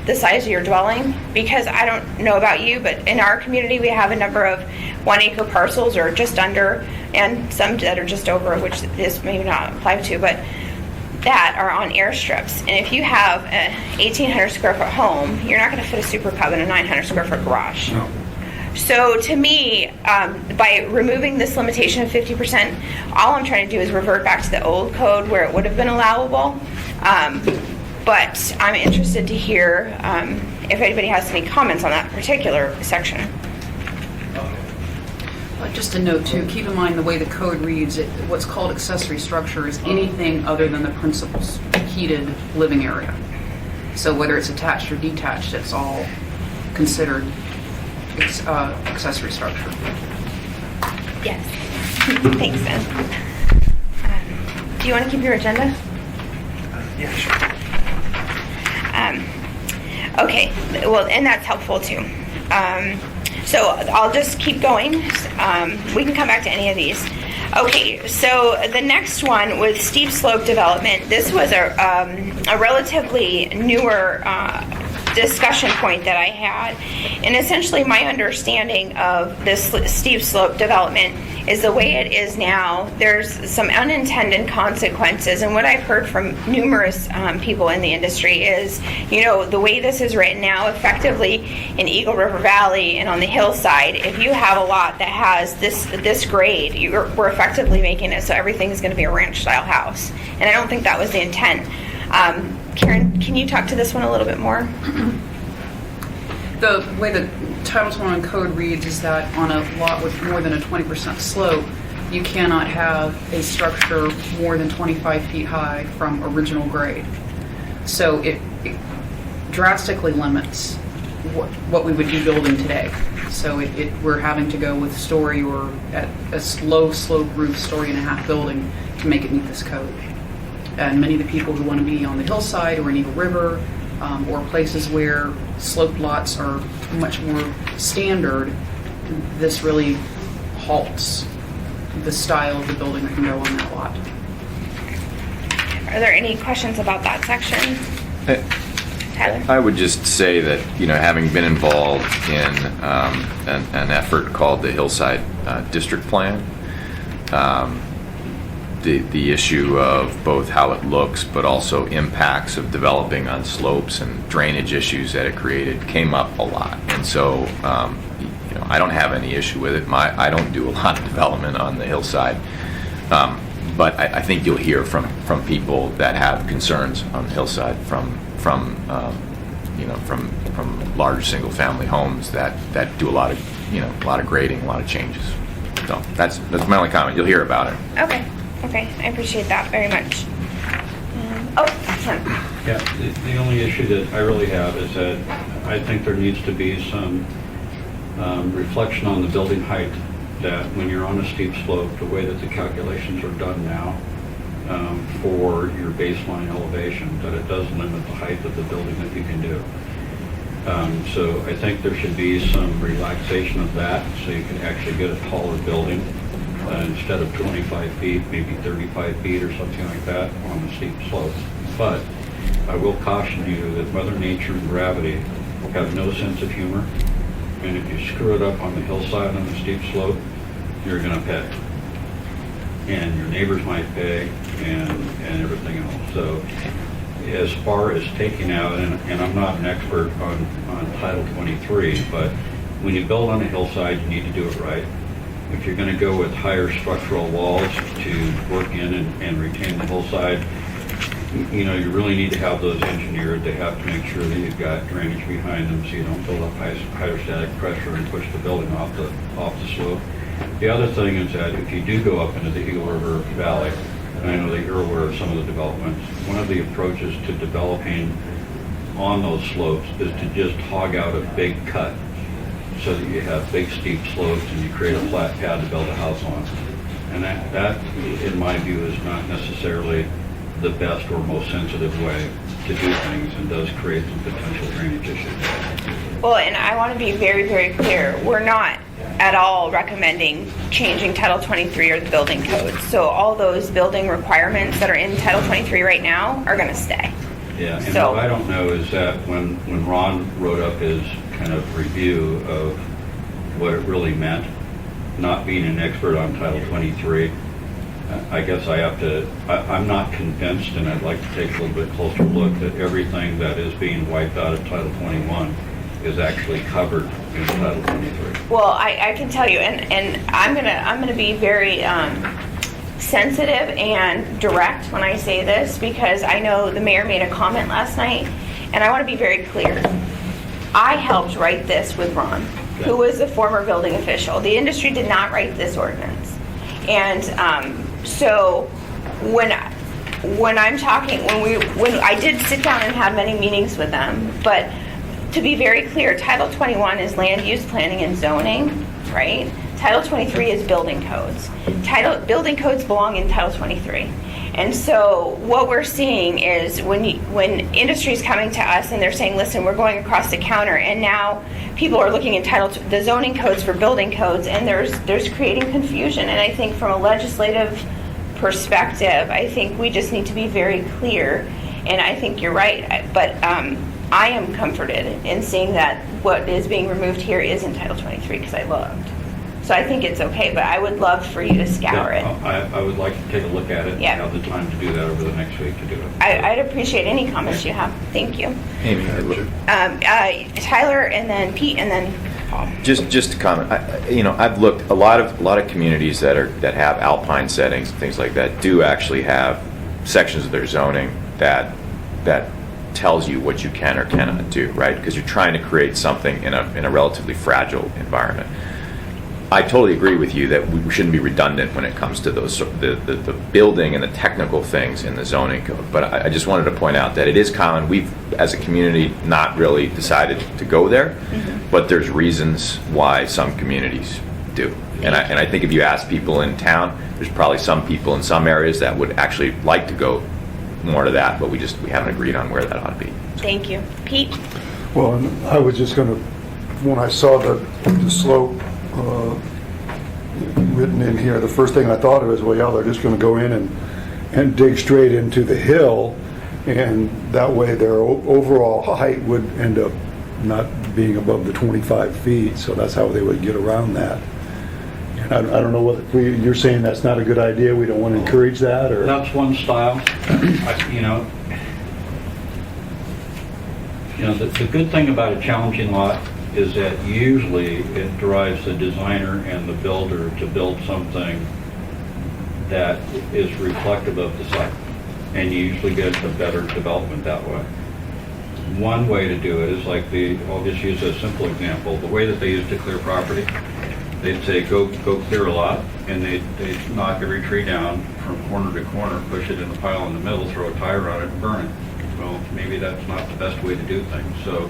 the size of your dwelling, because I don't know about you, but in our community we have a number of 1 acre parcels or just under, and some that are just over, which this may not apply to, but that are on airstrips. And if you have a 1,800 square foot home, you're not going to fit a Super Cub in a 900 square foot garage. No. So to me, by removing this limitation of 50%, all I'm trying to do is revert back to the old code where it would have been allowable. But I'm interested to hear if anybody has any comments on that particular section. Just a note too, keep in mind the way the code reads, what's called accessory structure is anything other than the principal heated living area. So whether it's attached or detached, it's all considered accessory structure. Yes. Thanks, Ben. Do you want to keep your agenda? Yeah, sure. Okay, well, and that's helpful too. So I'll just keep going. We can come back to any of these. Okay, so the next one with steep slope development, this was a relatively newer discussion point that I had. And essentially my understanding of this steep slope development is the way it is now, there's some unintended consequences. And what I've heard from numerous people in the industry is, you know, the way this is written now, effectively in Eagle River Valley and on the hillside, if you have a lot that has this grade, we're effectively making it so everything's going to be a ranch style house. And I don't think that was the intent. Karen, can you talk to this one a little bit more? The way the Title 21 code reads is that on a lot with more than a 20% slope, you cannot have a structure more than 25 feet high from original grade. So it drastically limits what we would be building today. So we're having to go with story or at a low slope roof, 1.5-story building to make it meet this code. And many of the people who want to be on the hillside or in Eagle River or places where sloped lots are much more standard, this really halts the style of the building that can go on that lot. Are there any questions about that section? Tyler? I would just say that, you know, having been involved in an effort called the Hillside District Plan, the issue of both how it looks, but also impacts of developing on slopes and drainage issues that it created came up a lot. And so, you know, I don't have any issue with it. I don't do a lot of development on the hillside, but I think you'll hear from people that have concerns on the hillside from large single-family homes that do a lot of grading, a lot of changes. So that's my only comment. You'll hear about it. Okay, I appreciate that very much. Ken. Yeah, the only issue that I really have is that I think there needs to be some reflection on the building height, that when you're on a steep slope, the way that the calculations are done now for your baseline elevation, that it does limit the height of the building that you can do. So I think there should be some relaxation of that, so you can actually get a taller building. Instead of 25 feet, maybe 35 feet or something like that on the steep slopes. But I will caution you that Mother Nature and gravity have no sense of humor. And if you screw it up on the hillside on the steep slope, you're going to pay. And your neighbors might pay and everything else. So as far as taking out, and I'm not an expert on Title 23, but when you build on a hillside, you need to do it right. If you're going to go with higher structural walls to work in and retain the hillside, you know, you really need to have those engineered. They have to make sure that you've got drainage behind them so you don't build up hydrostatic pressure and push the building off the slope. The other thing is that if you do go up into the Eagle River Valley, and I know that you're aware of some of the developments, one of the approaches to developing on those slopes is to just hog out a big cut, so that you have big steep slopes and you create a flat pad to build a house on. And that, in my view, is not necessarily the best or most sensitive way to do things, and does create some potential drainage issues. Well, and I want to be very, very clear. We're not at all recommending changing Title 23 or the building codes. So all those building requirements that are in Title 23 right now are going to stay. Yeah, and So, what I don't know is that when Ron wrote up his kind of review of what it really meant, not being an expert on Title 23, I guess I'm not convinced, and I'd like to take a little bit closer look, that everything that is being wiped out of Title 21 is actually covered in Title 23. well, I can tell you, and I'm gonna be very sensitive and direct when I say this, because I know the mayor made a comment last night, and I want to be very clear. I helped write this with Ron, who was a former building official. The industry did not write this ordinance. And so when I'm talking, when I did sit down and have many meetings with them, but to be very clear, Title 21 is land use planning and zoning, right? Title 23 is building codes. Building codes belong in Title 23. And so what we're seeing is when industry's coming to us and they're saying, listen, we're going across the counter, and now people are looking in the zoning codes for building codes, and there's creating confusion. And I think from a legislative perspective, I think we just need to be very clear. And I think you're right, but I am comforted in seeing that what is being removed here is in Title 23 because I looked. So I think it's okay, but I would love for you to scour it. I would like to take a look at it. Yeah. Have the time to do that over the next week to do it. I'd appreciate any comments you have. Thank you. Amy, Tyler, and then Pete, and then Paul. just to comment, I've looked, a lot of communities that have alpine settings and things like that do actually have sections of their zoning that tells you what you can or cannot do, right? Because you're trying to create something in a relatively fragile environment. I totally agree with you that we shouldn't be redundant when it comes to those the building and the technical things in the zoning code. But I just wanted to point out that it is common. We've, as a community, not really decided to go there, but there's reasons why some communities do. And I think if you ask people in town, there's probably some people in some areas that would actually like to go more to that, but we haven't agreed on where that ought to be. Thank you. Pete? Well, and I was just going to, when I saw the slope written in here, the first thing I thought of is, well, yeah, they're just going to go in and dig straight into the hill, and that way their overall height would end up not being above the 25 feet, so that's how they would get around that. And I don't know whether you're saying that's not a good idea, we don't want to encourage that, or? That's one style. The good thing about a challenging lot is that usually it drives the designer and the builder to build something that is reflective of the site. And you usually get a better development that way. One way to do it is I'll just use a simple example. The way that they used to clear property, they'd say, go clear a lot, and they'd knock every tree down from corner to corner, push it in the pile in the middle, throw a tire on it, and burn it. Well, maybe that's not the best way to do things. So,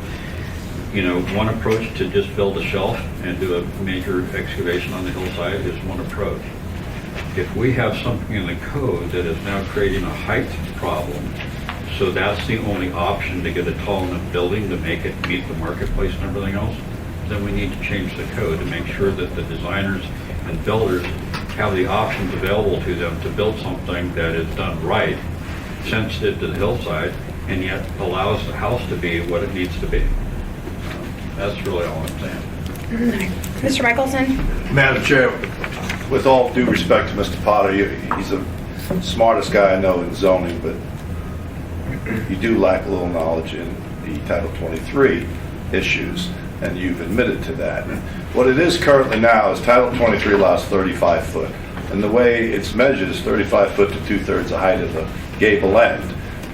one approach to just build a shelf and do a major excavation on the hillside is one approach. If we have something in the code that is now creating a height problem, so that's the only option to get a tall enough building to make it meet the marketplace and everything else, then we need to change the code to make sure that the designers and builders have the options available to them to build something that is done right, sensitive to the hillside, and yet allows the house to be what it needs to be. That's really all I'm saying. Mr. Michelson? Madam Chair, with all due respect to Mr. Potter, he's the smartest guy I know in zoning, but you do lack a little knowledge in the Title 23 issues, and you've admitted to that. And what it is currently now is Title 23 allows 35 foot, and the way it's measured is 35 foot to 2/3 the height of the gable end.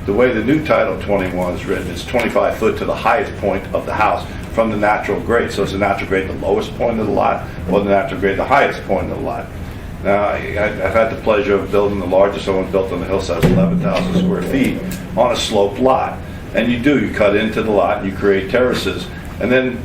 The way the new Title 21 is written is 25 foot to the highest point of the house from the natural grade. So is the natural grade the lowest point of the lot, or the natural grade the highest point of the lot? Now, I've had the pleasure of building the largest one built on the hillside, 11,000 square feet, on a sloped lot. And you cut into the lot, and you create terraces, and then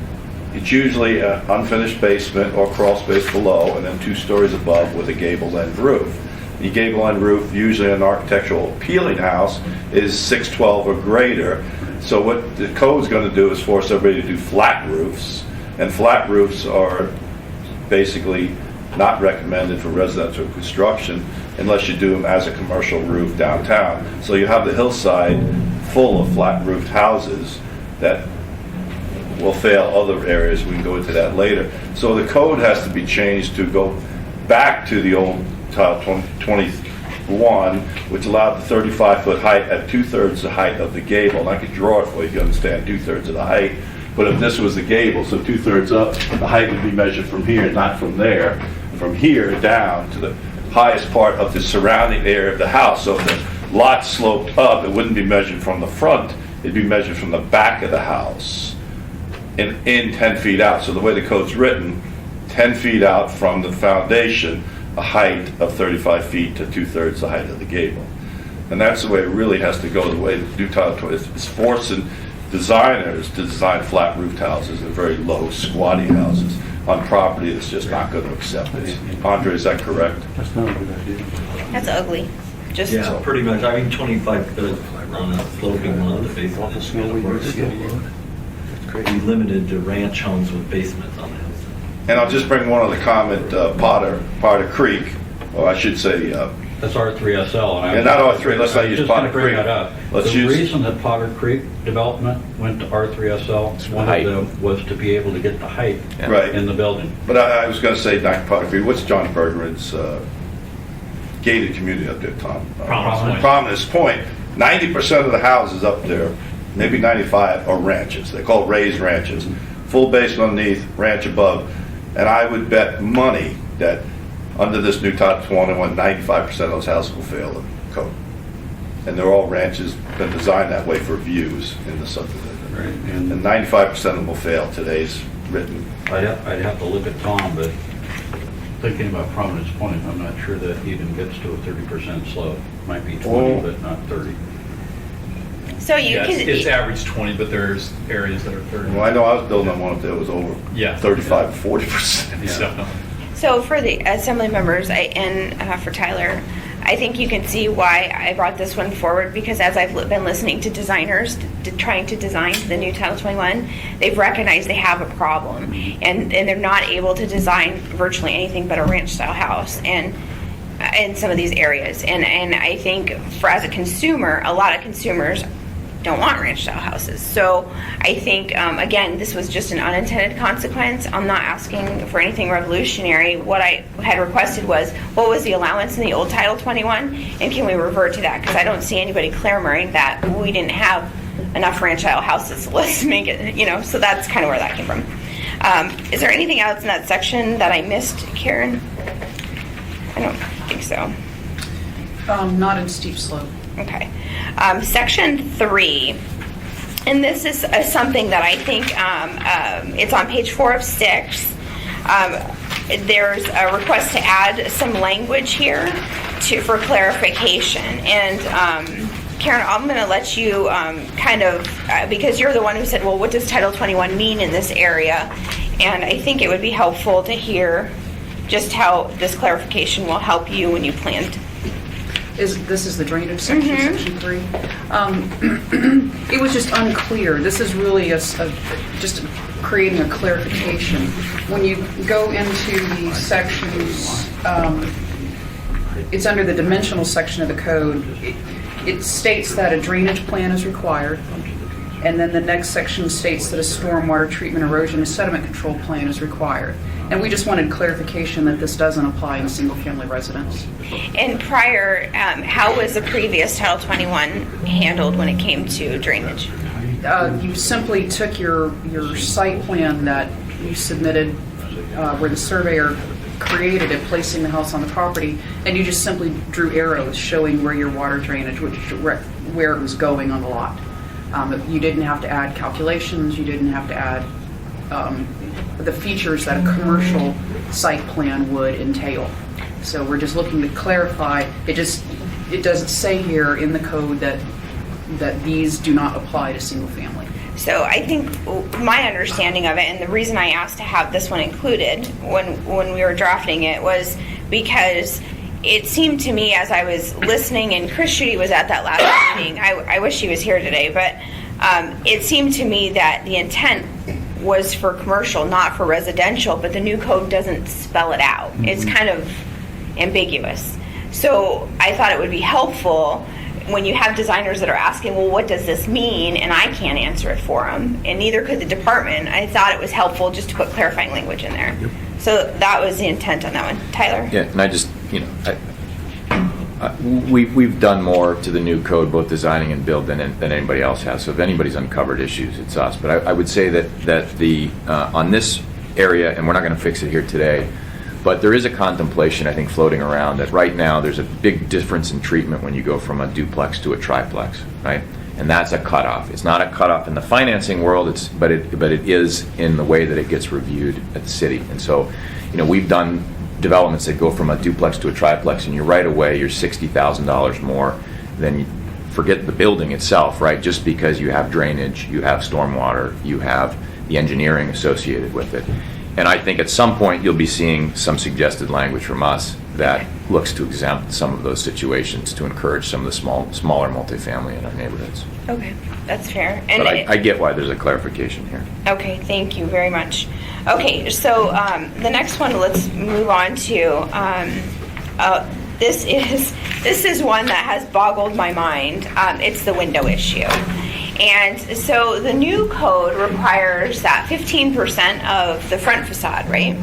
it's usually an unfinished basement or crawl space below, and then 2 stories above with a gable end roof. The gable end roof, usually an architectural appealing house, is 612 or greater. So what the code's going to do is force everybody to do flat roofs, and flat roofs are basically not recommended for residential construction unless you do them as a commercial roof downtown. So you have the hillside full of flat roofed houses that will fail other areas. We can go into that later. So the code has to be changed to go back to the old Title 21, which allowed the 35-foot height at 2/3 the height of the gable. And I could draw it for you if you understand 2/3 of the height. But if this was the gable, so 2/3 up, the height would be measured from here, not from there. From here down to the highest part of the surrounding area of the house. So if the lot sloped up, it wouldn't be measured from the front. It'd be measured from the back of the house and in 10 feet out. So the way the code's written, 10 feet out from the foundation, a height of 35 feet to 2/3 the height of the gable. And that's the way it really has to go. The way the new Title 20 is forcing designers to design flat roofed houses and very low squatty houses on property that's just not going to accept it. Andre, is that correct? That's not a good idea. That's ugly. Just Yeah, pretty much. I mean, 25 foot on a sloping lot, the basement is kind of works. Be limited to ranch homes with basements on the house. And I'll just bring one other comment, Potter Creek, or I should say, That's R3SL. Yeah, not R3, let's not I'm use just Potter gonna bring Creek. that up. Let's The use- reason that Potter Creek development went to R3SL, one height. of them was to be able to get the height Right. in the building. but I was going to say, Dr. Potter Creek, what's John Bergeron's gated community up there, Tom? Prominence Point. 90% of the houses up there, maybe 95, are ranches. They call it raised ranches. Full basement underneath, ranch above. And I would bet money that under this new Title 21, 95% of those houses will fail the code. And they're all ranches, been designed that way for views in the subdivision. Right. And 95% of them will fail today's written. I'd have to look at Tom, but thinking about Providence Point, I'm not sure that even gets to a 30% slope. Might be 20, Oh. but not 30. so you Yeah, can. it's average 20, but there's areas that are 30. Well, I know I was building on one up there, it was over Yeah. 35, 40%. So, So for the assembly members and for Tyler, I think you can see why I brought this one forward, because as I've been listening to designers trying to design the new Title 21, they've recognized they have a problem, and they're not able to design virtually anything but a ranch style house and in some of these areas. And I think as a consumer, a lot of consumers don't want ranch style houses. So I think, again, this was just an unintended consequence. I'm not asking for anything revolutionary. What I had requested was, what was the allowance in the old Title 21? And can we revert to that? Because I don't see anybody clamoring that we didn't have enough ranch style houses. Let's make it, so that's kind of where that came from. Is there anything else in that section that I missed, Karen? I don't think so. Not in steep slope. Okay. Section 3, and this is something that I think it's on page 4 of 6. There's a request to add some language here for clarification. And Karen, I'm going to let you because you're the one who said, well, what does Title 21 mean in this area? And I think it would be helpful to hear just how this clarification will help you when you plan to. This is the drainage section, section 3. It was just unclear. This is really just creating a clarification. When you go into the sections, it's under the dimensional section of the code. It states that a drainage plan is required, and then the next section states that a stormwater treatment, erosion, and sediment control plan is required. And we just wanted clarification that this doesn't apply in single-family residence. And prior, how was the previous Title 21 handled when it came to drainage? You simply took your site plan that you submitted where the surveyor created it, placing the house on the property, and you just simply drew arrows showing where your water drainage, where it was going on the lot. You didn't have to add calculations, you didn't have to add the features that a commercial site plan would entail. So we're just looking to clarify. It doesn't say here in the code that these do not apply to single family. So I think my understanding of it, and the reason I asked to have this one included when we were drafting it, was because it seemed to me as I was listening, and Chris Schutte was at that last meeting. I wish he was here today, but it seemed to me that the intent was for commercial, not for residential, but the new code doesn't spell it out. It's kind of ambiguous. So I thought it would be helpful when you have designers that are asking, well, what does this mean? And I can't answer it for them, and neither could the department. I thought it was helpful just to put clarifying language in there. Yep. So that was the intent on that one. Tyler? Yeah, and I just, we've done more to the new code, both designing and build, than anybody else has. So if anybody's uncovered issues, it's us. But I would say that the on this area, and we're not going to fix it here today, but there is a contemplation, I think, floating around that right now there's a big difference in treatment when you go from a duplex to a triplex, right? And that's a cutoff. It's not a cutoff in the financing world, but it is in the way that it gets reviewed at the city. And so, we've done developments that go from a duplex to a triplex, and right away you're $60,000 more than, forget the building itself, right? Just because you have drainage, you have stormwater, you have the engineering associated with it. And I think at some point you'll be seeing some suggested language from us that looks to exempt some of those situations to encourage some of the smaller multifamily in our neighborhoods. Okay, that's fair. But I get why there's a clarification here. Okay, thank you very much. Okay, so the next one, let's move on to. This is one that has boggled my mind. It's the window issue. And so the new code requires that 15% of the front facade, right,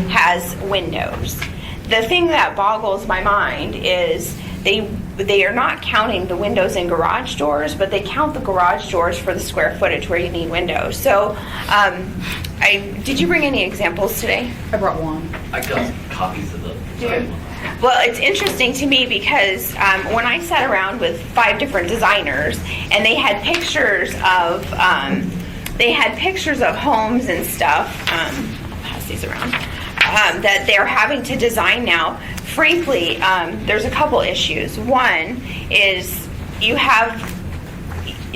has windows. The thing that boggles my mind is they are not counting the windows in garage doors, but they count the garage doors for the square footage where you need windows. So did you bring any examples today? I brought one. I got copies of the. Well, it's interesting to me because when I sat around with 5 different designers and they had pictures of homes and stuff. I'll pass these around. That they're having to design now. Frankly, there's a couple issues. One is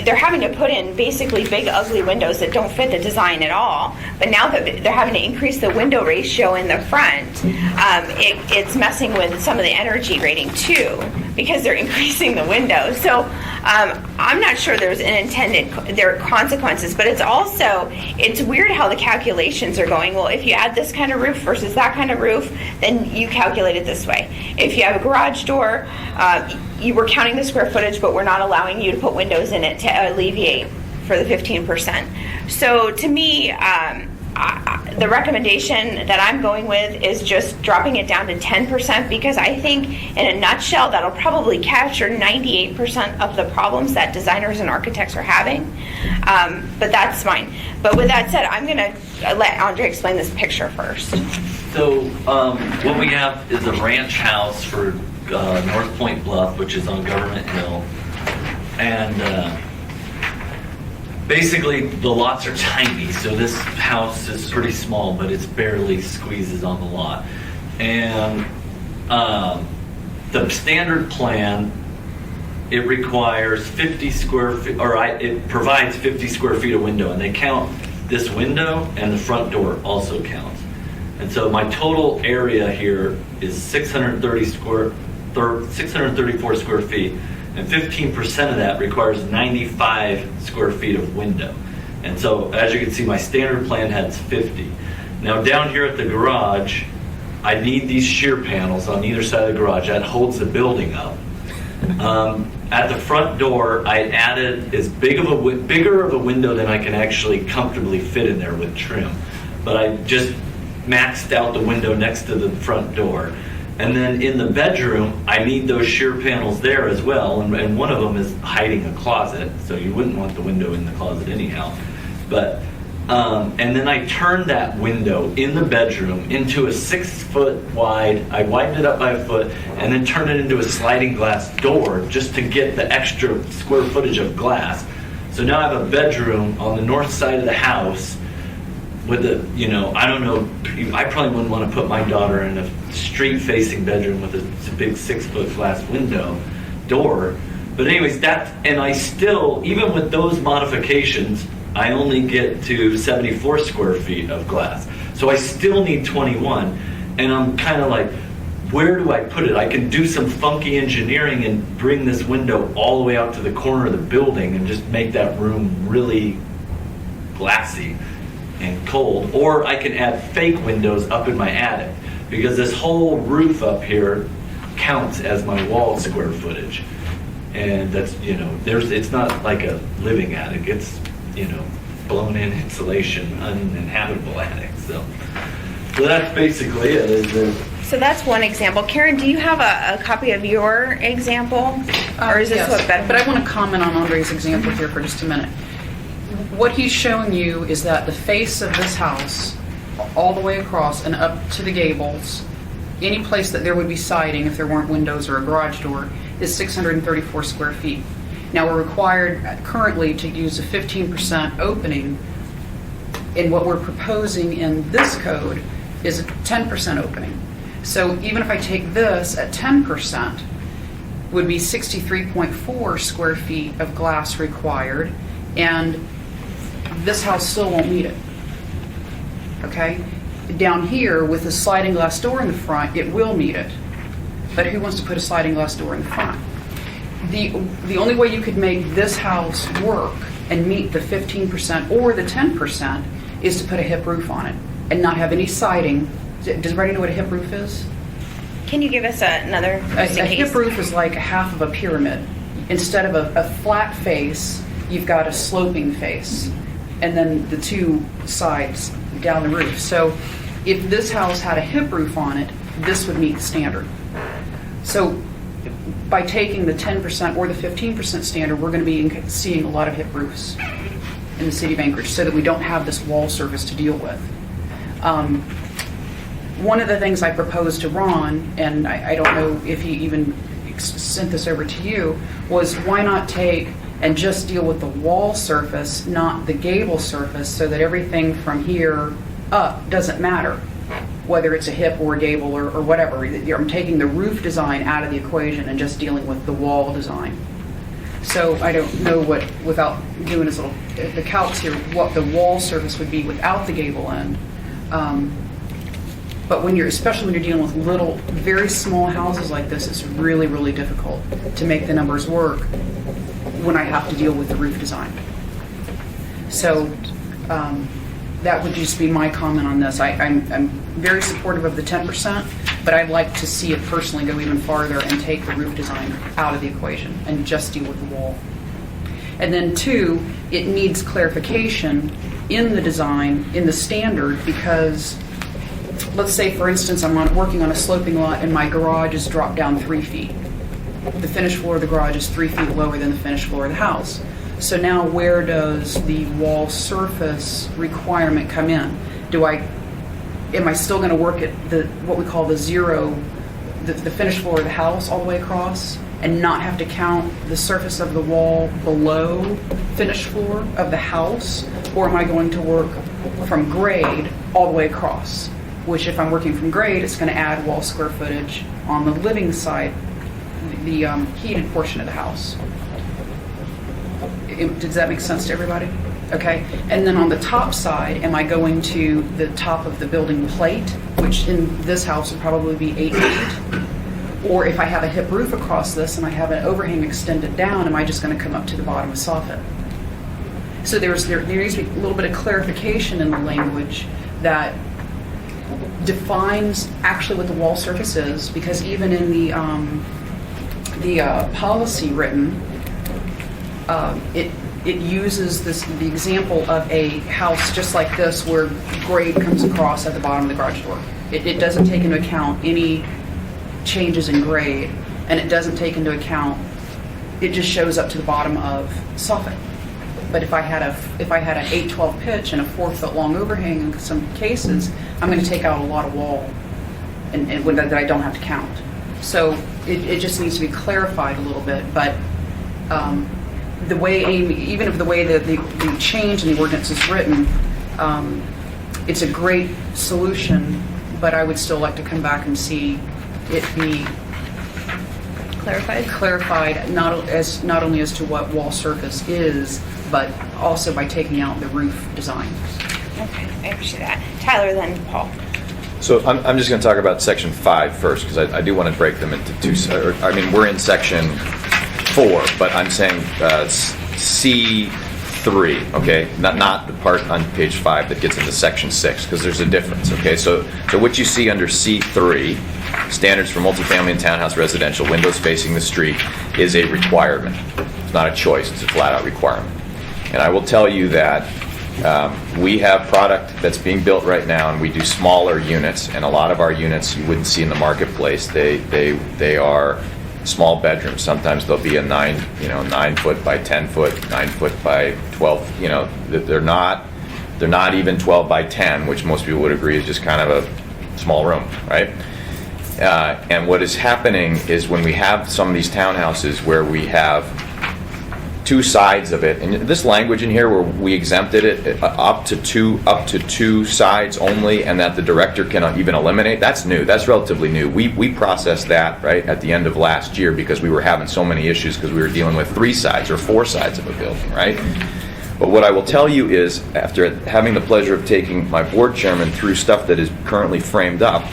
they're having to put in basically big ugly windows that don't fit the design at all. But now that they're having to increase the window ratio in the front, it's messing with some of the energy rating too, because they're increasing the windows. So I'm not sure there are consequences, but it's weird how the calculations are going. Well, if you add this kind of roof versus that kind of roof, then you calculate it this way. If you have a garage door, you were counting the square footage, but we're not allowing you to put windows in it to alleviate for the 15%. So to me, the recommendation that I'm going with is just dropping it down to 10%, because I think in a nutshell that'll probably capture 98% of the problems that designers and architects are having. But that's fine. But with that said, I'm going to let Andre explain this picture first. So what we have is a ranch house for North Point Bluff, which is on Government Hill. And basically the lots are tiny, so this house is pretty small, but it's barely squeezes on the lot. And the standard plan, it requires 50 square feet, or it provides 50 square feet of window, and they count this window, and the front door also counts. And so my total area here is 634 square feet, and 15% of that requires 95 square feet of window. And so as you can see, my standard plan has 50. Now down here at the garage, I need these shear panels on either side of the garage. That holds the building up. At the front door, I added as bigger of a window than I can actually comfortably fit in there with trim. But I just maxed out the window next to the front door. And then in the bedroom, I need those shear panels there as well. And one of them is hiding a closet, so you wouldn't want the window in the closet anyhow. But and then I turned that window in the bedroom into a 6 foot wide. I widened it up by a foot and then turned it into a sliding glass door just to get the extra square footage of glass. So now I have a bedroom on the north side of the house with I don't know, I probably wouldn't want to put my daughter in a street facing bedroom with a big 6 foot glass window door. But anyways, and I still, even with those modifications, I only get to 74 square feet of glass. So I still need 21. And I'm kind of like, where do I put it? I can do some funky engineering and bring this window all the way out to the corner of the building and just make that room really glassy and cold. Or I can add fake windows up in my attic, because this whole roof up here counts as my wall square footage. And that's, it's not like a living attic. It's, blown in insulation, uninhabitable attic. So that's basically it. So that's one example. Karen, do you have a copy of your example? Or is this Yes, what better? but I want to comment on Andre's example here for just a minute. What he's showing you is that the face of this house, all the way across and up to the gables, any place that there would be siding if there weren't windows or a garage door, is 634 square feet. Now we're required currently to use a 15% opening, and what we're proposing in this code is a 10% opening. So even if I take this at 10%, would be 63.4 square feet of glass required, and this house still won't meet it. Okay? Down here, with the sliding glass door in the front, it will meet it. but who wants to put a sliding glass door in the front? The only way you could make this house work and meet the 15% or the 10% is to put a hip roof on it and not have any siding. Does everybody know what a hip roof is? Can you give us another A just in case? hip roof is like a half of a pyramid. Instead of a flat face, you've got a sloping face, and then the two sides down the roof. So if this house had a hip roof on it, this would meet the standard. So by taking the 10% or the 15% standard, we're going to be seeing a lot of hip roofs in the city of Anchorage so that we don't have this wall surface to deal with. One of the things I proposed to Ron, and I don't know if he even sent this over to you, was why not take and just deal with the wall surface, not the gable surface, so that everything from here up doesn't matter, whether it's a hip or a gable or whatever. I'm taking the roof design out of the equation and just dealing with the wall design. So I don't know what, without doing this little, the calcs here, what the wall surface would be without the gable end. But especially when you're dealing with little, very small houses like this, it's really, really difficult to make the numbers work when I have to deal with the roof design. So that would just be my comment on this. I'm very supportive of the 10%, but I'd like to see it personally go even farther and take the roof design out of the equation and just deal with the wall. And then 2, it needs clarification in the design, in the standard, because let's say, for instance, I'm working on a sloping lot and my garage is dropped down 3 feet. The finished floor of the garage is 3 feet lower than the finished floor of the house. So now where does the wall surface requirement come in? Am I still going to work at what we call the finished floor of the house all the way across and not have to count the surface of the wall below finished floor of the house? Or am I going to work from grade all the way across? Which if I'm working from grade, it's going to add wall square footage on the living side, the heated portion of the house. Does that make sense to everybody? Okay. And then on the top side, am I going to the top of the building plate, which in this house would probably be 8 feet? Or if I have a hip roof across this and I have an overhang extended down, am I just going to come up to the bottom of soffit? So there needs to be a little bit of clarification in the language that defines actually what the wall surface is, because even in the policy written, it uses the example of a house just like this where grade comes across at the bottom of the garage door. It doesn't take into account any changes in grade, and it doesn't take into account, it just shows up to the bottom of soffit. But if I had an 8-12 pitch and a 4-foot long overhang in some cases, I'm going to take out a lot of wall and that I don't have to count. So it just needs to be clarified a little bit. But the way Amy, even if the way that the change in the ordinance is written, it's a great solution, but I would still like to come back and see it be clarified not only as to what wall surface is, but also by taking out the roof design. Okay, I appreciate that. Tyler, then Paul. So I'm just going to talk about section 5 first, because I do want to break them into two. We're in section 4, but I'm saying C3, okay? Not the part on page 5 that gets into section 6, because there's a difference, okay? So what you see under C3, standards for multifamily and townhouse residential, windows facing the street, is a requirement. It's not a choice, it's a flat-out requirement. And I will tell you that we have product that's being built right now, and we do smaller units, and a lot of our units you wouldn't see in the marketplace. They are small bedrooms. Sometimes they'll be a 9 foot by 10 foot, 9 foot by 12. They're not even 12 by 10, which most people would agree is just kind of a small room, right? And what is happening is when we have some of these townhouses where we have two sides of it, and this language in here where we exempted it up to two sides only, and that the director can even eliminate, that's new. That's relatively new. We processed that right at the end of last year because we were having so many issues because we were dealing with 3 sides or 4 sides of a building, right? But what I will tell you is, after having the pleasure of taking my board chairman through stuff that is currently framed up,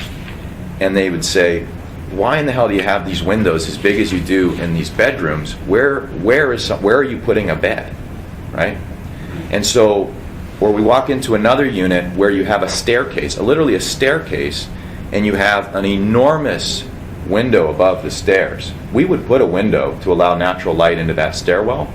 and they would say, why in the hell do you have these windows as big as you do in these bedrooms? Where are you putting a bed, right? And so, or we walk into another unit where you have a staircase, literally a staircase, and you have an enormous window above the stairs. We would put a window to allow natural light into that stairwell,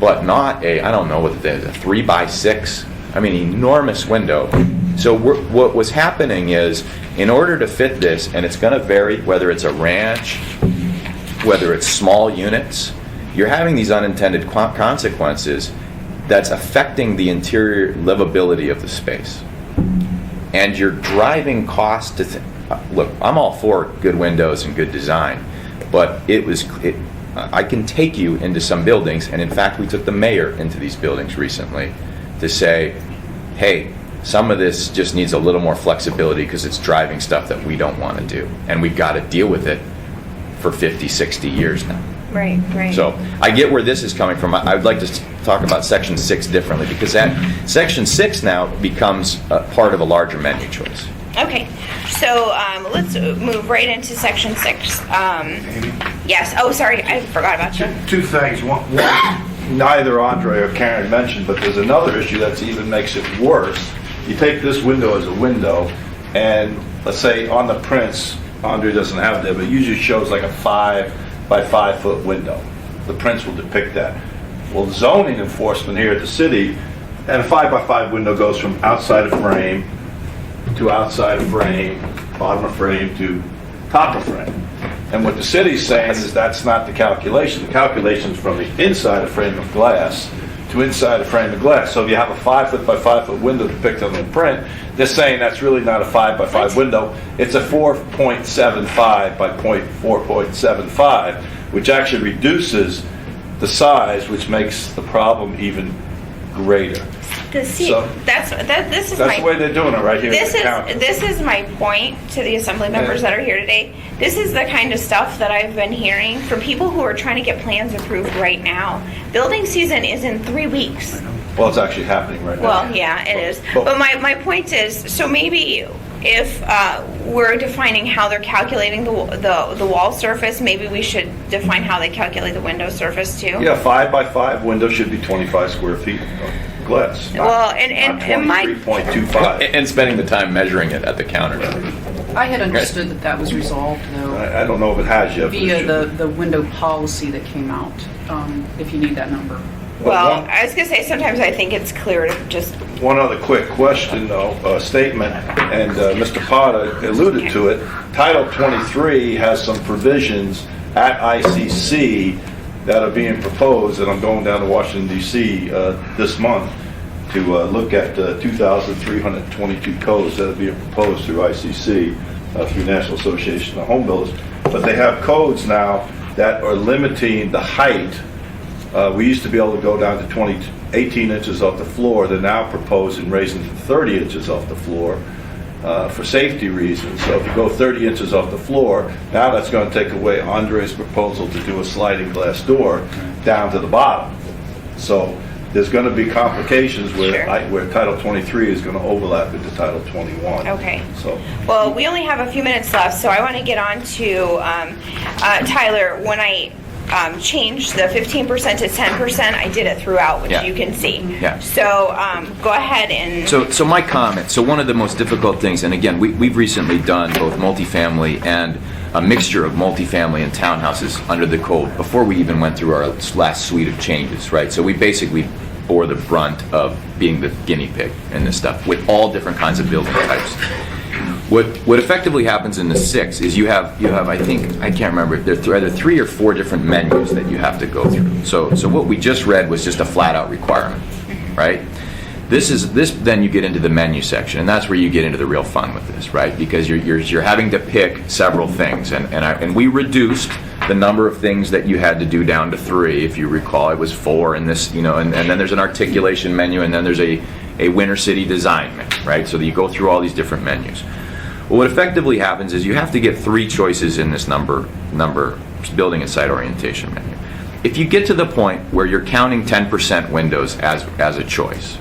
but not I don't know what it is, a 3x6. I mean, enormous window. So what was happening is, in order to fit this, and it's going to vary whether it's a ranch, whether it's small units, you're having these unintended consequences that's affecting the interior livability of the space. And you're driving cost to look, I'm all for good windows and good design, but I can take you into some buildings, and in fact we took the mayor into these buildings recently to say, hey, some of this just needs a little more flexibility because it's driving stuff that we don't want to do, and we've got to deal with it for 50, 60 years now. Right, right. So I get where this is coming from. I would like to talk about Section 6 differently, because that Section 6 now becomes part of a larger menu choice. Okay, so let's move right into Section 6. Yes, oh, sorry, I forgot about you. Two things. One, neither Andre or Karen mentioned, but there's another issue that even makes it worse. You take this window as a window, and let's say on the prints, Andre doesn't have it there, but it usually shows like a 5 by 5 foot window. The prints will depict that. Well, zoning enforcement here at the city, and a 5 by 5 window goes from outside of frame to outside of frame, bottom of frame to top of frame. And what the city's saying is that's not the calculation. The calculation is from the inside of frame of glass to inside of frame of glass. So if you have a 5 foot by 5 foot window depicted on the print, they're saying that's really not a 5 by 5 window. It's a 4.75 by 4.75, which actually reduces the size, which makes the problem even greater. This is That's my the way they're doing it right here. This is my point to the assembly members that are here today. This is the kind of stuff that I've been hearing from people who are trying to get plans approved right now. Building season is in 3 weeks. Well, it's actually happening right now. Well, yeah, it is. But my point is, so maybe if we're defining how they're calculating the wall surface, maybe we should define how they calculate the window surface too. Yeah, 5 by 5 window should be 25 square feet of glass. Well, and my 23.25. And spending the time measuring it at the counter. I had understood that was resolved, though, I don't know if it has yet. but it via should be. the window policy that came out, if you need that number. well, I was gonna say sometimes I think it's clear to just One other quick question, though, statement, and Mr. Potter alluded to it. Title 23 has some provisions at ICC that are being proposed, and I'm going down to Washington, D.C. This month to look at 2,322 codes that are being proposed through ICC, through National Association of Home Builders. But they have codes now that are limiting the height. We used to be able to go down to 18 inches off the floor. They're now proposing raising to 30 inches off the floor for safety reasons. So if you go 30 inches off the floor, now that's going to take away Andre's proposal to do a sliding glass door down to the bottom. So there's going to be complications where where Title 23 is going to overlap into Title 21. okay. So Well, we only have a few minutes left, so I want to get on to Tyler. When I changed the 15% to 10%, I did it throughout, which Yeah. you can see. Yeah. So go ahead and. So my comment, so one of the most difficult things, and again, we've recently done both multifamily and a mixture of multifamily and townhouses under the code before we even went through our last suite of changes, right? So we basically bore the brunt of being the guinea pig in this stuff with all different kinds of building types. What effectively happens in the 6 is you have I think, I can't remember, there are either 3 or 4 different menus that you have to go through. So what we just read was just a flat out requirement, right? This then you get into the menu section, and that's where you get into the real fun with this, right? Because you're having to pick several things, and we reduced the number of things that you had to do down to 3. If you recall, it was 4 in this, and then there's an articulation menu, and then there's a Winter City design menu, right? So that you go through all these different menus. Well, what effectively happens is you have to get 3 choices in this number building and site orientation menu. If you get to the point where you're counting 10% windows as a choice,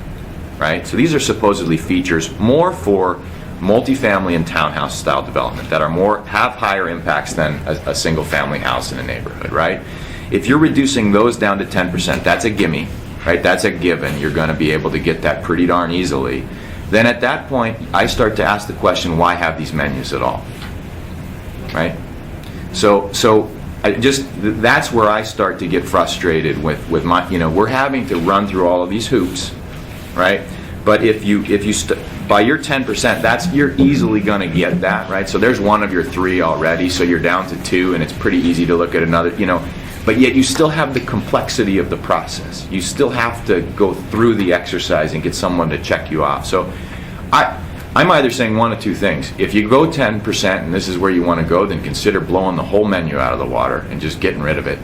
right? So these are supposedly features more for multifamily and townhouse style development that have higher impacts than a single family house in a neighborhood, right? If you're reducing those down to 10%, that's a gimme, right? That's a given. You're going to be able to get that pretty darn easily. Then at that point, I start to ask the question, why have these menus at all, right? So that's where I start to get frustrated with my, we're having to run through all of these hoops, right? But if you by your 10%, you're easily going to get that, right? So there's one of your 3 already, so you're down to 2, and it's pretty easy to look at another, But yet you still have the complexity of the process. You still have to go through the exercise and get someone to check you off. So I'm either saying one of two things. If you go 10% and this is where you want to go, then consider blowing the whole menu out of the water and just getting rid of it.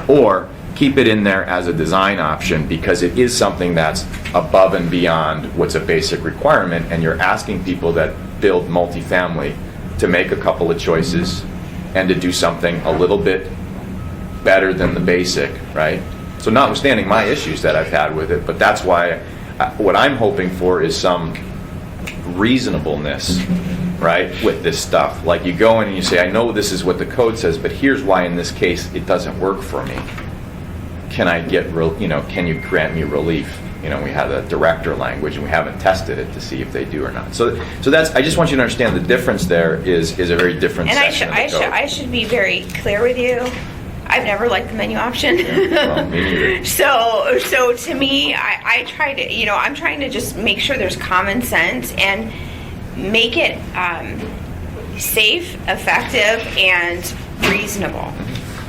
Or keep it in there as a design option because it is something that's above and beyond what's a basic requirement, and you're asking people that build multifamily to make a couple of choices and to do something a little bit better than the basic, right? So notwithstanding my issues that I've had with it, but that's why what I'm hoping for is some reasonableness, right, with this stuff. Like you go in and you say, I know this is what the code says, but here's why in this case it doesn't work for me. Can I get, can you grant me relief? We have the director language and we haven't tested it to see if they do or not. So that's, I just want you to understand the difference there is a very different section of the code. I should be very clear with you. I've never liked the menu option. Well, me neither. So to me, I try to, I'm trying to just make sure there's common sense and make it safe, effective, and reasonable.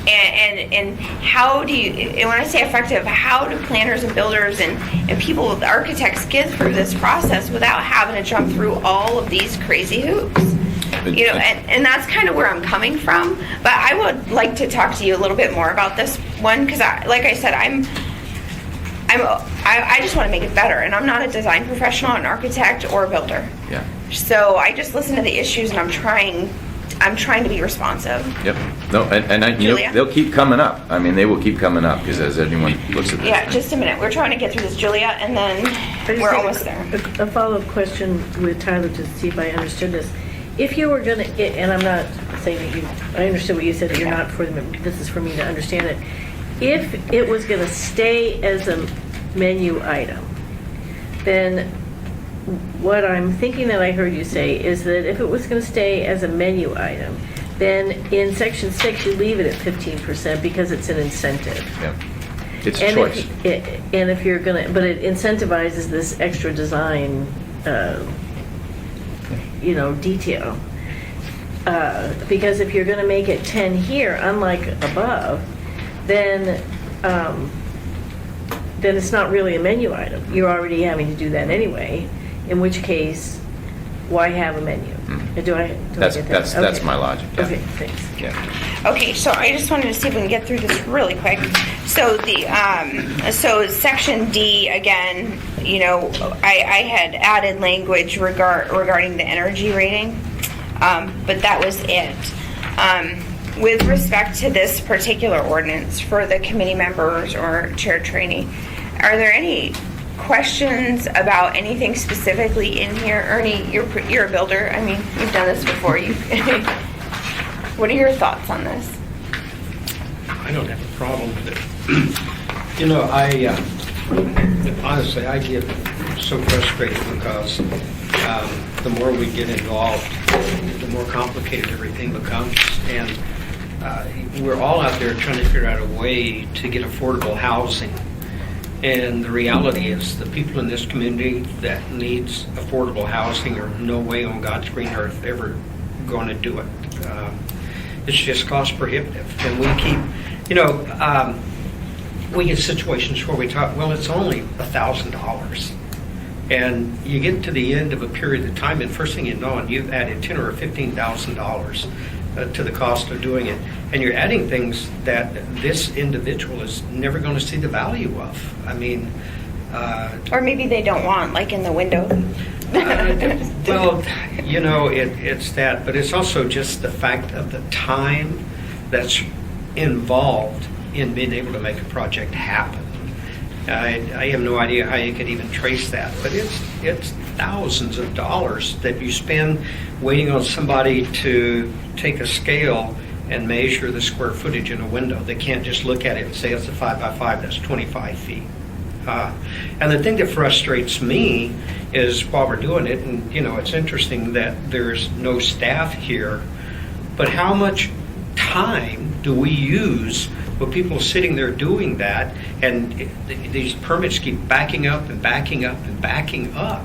And how do you, and when I say effective, how do planners and builders and people with architects get through this process without having to jump through all of these crazy hoops? And that's kind of where I'm coming from. But I would like to talk to you a little bit more about this one because, like I said, I just want to make it better, and I'm not a design professional, an architect, or a builder. Yeah. So I just listen to the issues, and I'm trying to be responsive. Yep. No, and Julia? they'll keep coming up. I mean, they will keep coming up because as anyone looks at this. Yeah, just a minute. We're trying to get through this, Julia, and then we're almost there. A follow-up question with Tyler to see if I understood this. If you were going to, and I'm not saying that I understood what you said, that you're not for them, this is for me to understand it. If it was going to stay as a menu item, then what I'm thinking that I heard you say is that if it was going to stay as a menu item, then in section 6 you leave it at 15% because it's an incentive. Yeah. It's a choice. And if you're going to, but it incentivizes this extra design, detail. Because if you're going to make it 10 here, unlike above, then it's not really a menu item. You're already having to do that anyway. In which case, why have a menu? Do I get that? That's my logic. Yeah. Okay, thanks. Yeah. Okay, so I just wanted to see if we can get through this really quick. So so section D again, I had added language regarding the energy rating, but that was it. With respect to this particular ordinance for the committee members or chair trainee, are there any questions about anything specifically in here? Ernie, you're a builder. I mean, you've done this before. What are your thoughts on this? I don't have a problem with it. Honestly, I get so frustrated because the more we get involved, the more complicated everything becomes. And we're all out there trying to figure out a way to get affordable housing. And the reality is the people in this community that needs affordable housing are no way on God's green earth ever going to do it. It's just cost prohibitive. And we keep, we get situations where we talk, well, it's only $1,000. And you get to the end of a period of time, and first thing you know, and you've added $10,000 or $15,000 to the cost of doing it. And you're adding things that this individual is never going to see the value of. I mean... or maybe they don't want, like in the window. Well, it's that, but it's also just the fact of the time that's involved in being able to make a project happen. I have no idea how you could even trace that, but it's thousands of dollars that you spend waiting on somebody to take a scale and measure the square footage in a window. They can't just look at it and say it's a 5 by 5, that's 25 feet. And the thing that frustrates me is while we're doing it, and it's interesting that there's no staff here, but how much time do we use with people sitting there doing that, and these permits keep backing up and backing up and backing up.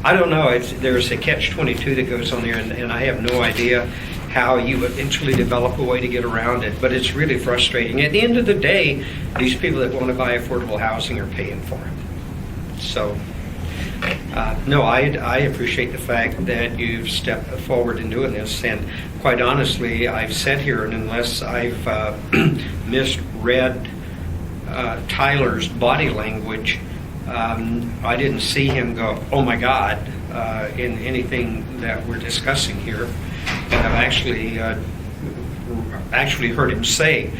I don't know, there's a catch-22 that goes on there, and I have no idea how you eventually develop a way to get around it, but it's really frustrating. At the end of the day, these people that want to buy affordable housing are paying for it. So, no, I appreciate the fact that you've stepped forward in doing this, and quite honestly, I've sat here, and unless I've misread Tyler's body language, I didn't see him go, oh my God, in anything that we're discussing here. And I've actually heard him say,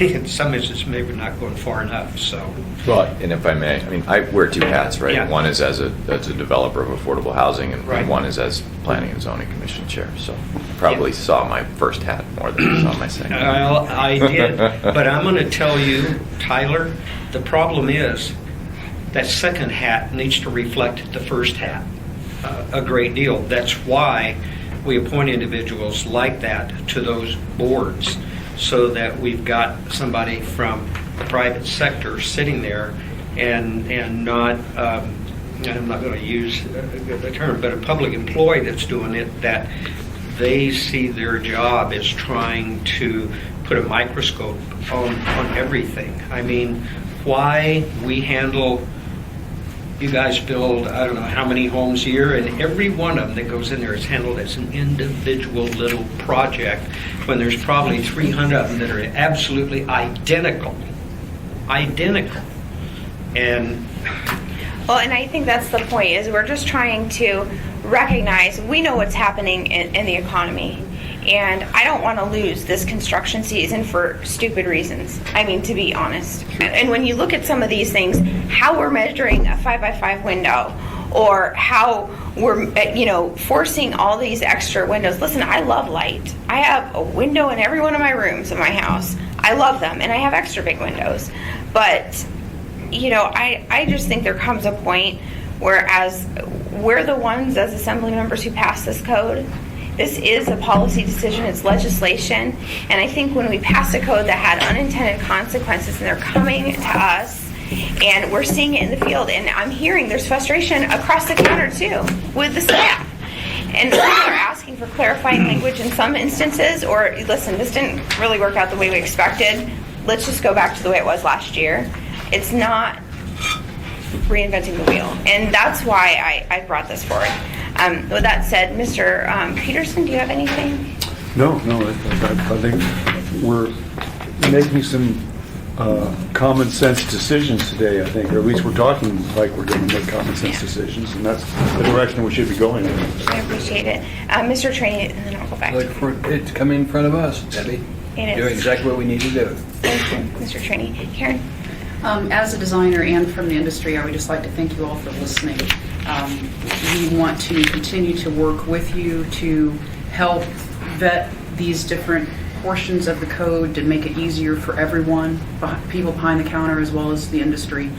in some instances, maybe not going far enough. So, Well, and if I may, I mean, I wear two hats, right? Yeah. One is as a developer of affordable housing, and Right. one is as Planning and Zoning Commission Chair. So you probably saw my first hat more than you saw my second. well, I did. But I'm going to tell you, Tyler, the problem is that second hat needs to reflect the first hat a great deal. That's why we appoint individuals like that to those boards, so that we've got somebody from the private sector sitting there and not, I'm not going to use the term, but a public employee that's doing it, that they see their job as trying to put a microscope on everything. I mean, why we handle, you guys build, I don't know how many homes a year, and every one of them that goes in there is handled as an individual little project, when there's probably 300 of them that are absolutely identical. And Well, and I think that's the point, is we're just trying to recognize, we know what's happening in the economy. And I don't want to lose this construction season for stupid reasons. I mean, to be honest. And when you look at some of these things, how we're measuring a 5 by 5 window, or how we're, forcing all these extra windows. Listen, I love light. I have a window in every one of my rooms in my house. I love them, and I have extra big windows. But, I just think there comes a point where, as we're the ones as assembly members who pass this code, this is a policy decision, it's legislation, and I think when we pass a code that had unintended consequences, and they're coming to us, and we're seeing it in the field, and I'm hearing there's frustration across the counter too with the staff. And people are asking for clarifying language in some instances, or listen, this didn't really work out the way we expected. Let's just go back to the way it was last year. It's not reinventing the wheel, and that's why I brought this forward. With that said, Mr. Peterson, do you have anything? No, I think we're making some common sense decisions today, I think, or at least we're talking like we're going to make common sense decisions, and that's the direction we should be going in. I appreciate it. Mr. Trainee, and then I'll go back Look to for it to come in front of us, Debbie. It is. Doing exactly what we need to do. Thank you, Mr. Trainee. Karen? As a designer and from the industry, I would just like to thank you all for listening. We want to continue to work with you to help vet these different portions of the code to make it easier for everyone, people behind the counter as well as the industry,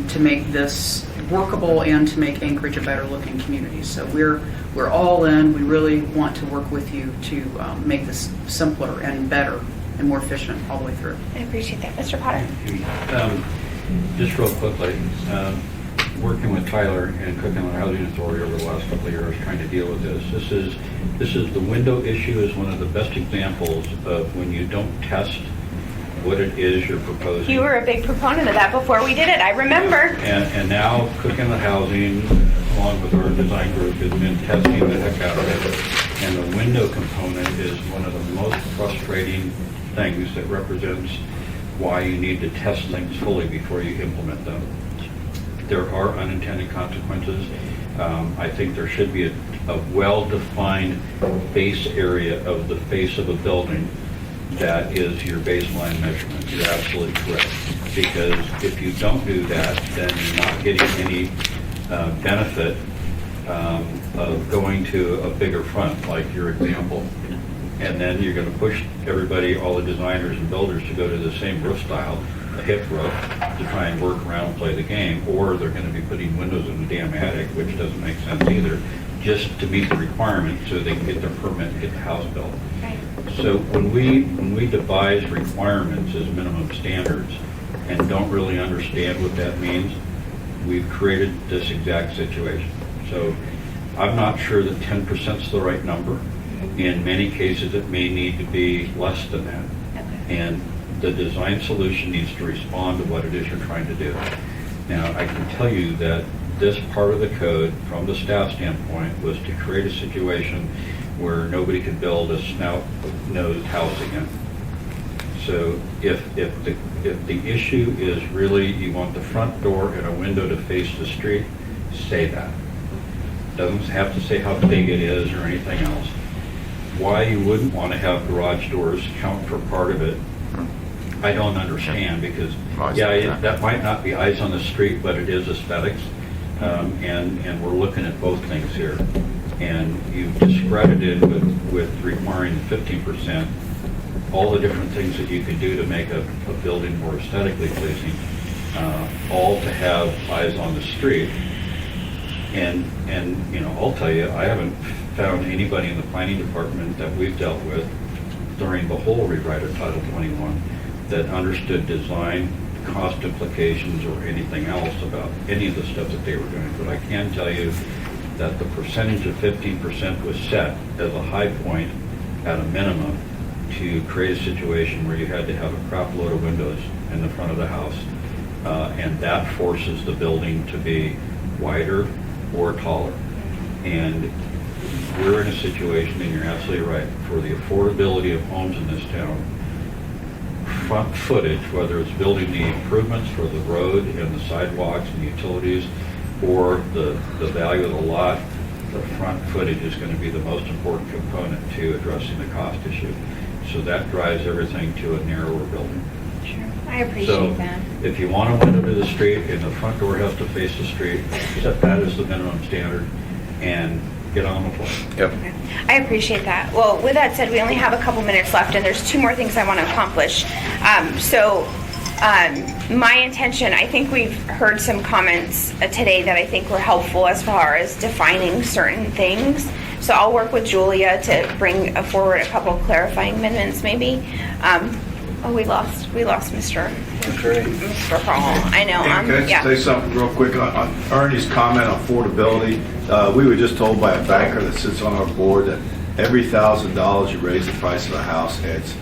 to make this workable and to make Anchorage a better looking community. So we're all in. We really want to work with you to make this simpler and better and more efficient all the way through. I appreciate that. Mr. Potter? Just real quickly, working with Tyler and Cook Inlet Housing Authority over the last couple of years trying to deal with this. This is the window issue is one of the best examples of when you don't test what it is you're proposing. You were a big proponent of that before we did it. I remember. And now Cook Inlet Housing, along with our design group, has been testing the heck out of it. And the window component is one of the most frustrating things that represents why you need to test things fully before you implement them. There are unintended consequences. I think there should be a well-defined base area of the face of a building that is your baseline measurement. You're absolutely correct. Because if you don't do that, then you're not getting any benefit of going to a bigger front, like your example. And then you're going to push everybody, all the designers and builders, to go to the same roof style, a hip roof, to try and work around and play the game. Or they're going to be putting windows in the damn attic, which doesn't make sense either, just to meet the requirement so they can get their permit and get the house built. Right. So when we devise requirements as minimum standards and don't really understand what that means, we've created this exact situation. So I'm not sure that 10% is the right number. In many cases, it may need to be less than that. Okay. And the design solution needs to respond to what it is you're trying to do. Now, I can tell you that this part of the code, from the staff standpoint, was to create a situation where nobody could build a snout-nosed house again. So if the issue is really you want the front door and a window to face the street, say that. Doesn't have to say how big it is or anything else. Why you wouldn't want to have garage doors count for part of it, I don't understand, because, that might not be eyes on the street, but it is aesthetics. And we're looking at both things here. And you've discredited with requiring 15%, all the different things that you could do to make a building more aesthetically pleasing, all to have eyes on the street. And I'll tell you, I haven't found anybody in the planning department that we've dealt with during the whole rewrite of Title 21 that understood design, cost implications, or anything else about any of the stuff that they were doing. But I can tell you that the percentage of 15% was set as a high point at a minimum to create a situation where you had to have a crap load of windows in the front of the house. And that forces the building to be wider or taller. And we're in a situation, and you're absolutely right, for the affordability of homes in this town, front footage, whether it's building the improvements for the road and the sidewalks and the utilities, or the value of the lot, the front footage is going to be the most important component to addressing the cost issue. So that drives everything to a narrower building. Sure. I appreciate So that. if you want a window to the street and the front door has to face the street, set that as the minimum standard and get on with it. Yep. Okay. I appreciate that. Well, with that said, we only have a couple minutes left, and there's two more things I want to accomplish. My intention, I think we've heard some comments today that I think were helpful as far as defining certain things. So I'll work with Julia to bring forward a couple of clarifying amendments, maybe. We lost Mr. Hall. I know. Can I just say something real quick on Ernie's comment on affordability? We were just told by a banker that sits on our board that every $1,000 you raise the price of a house adds,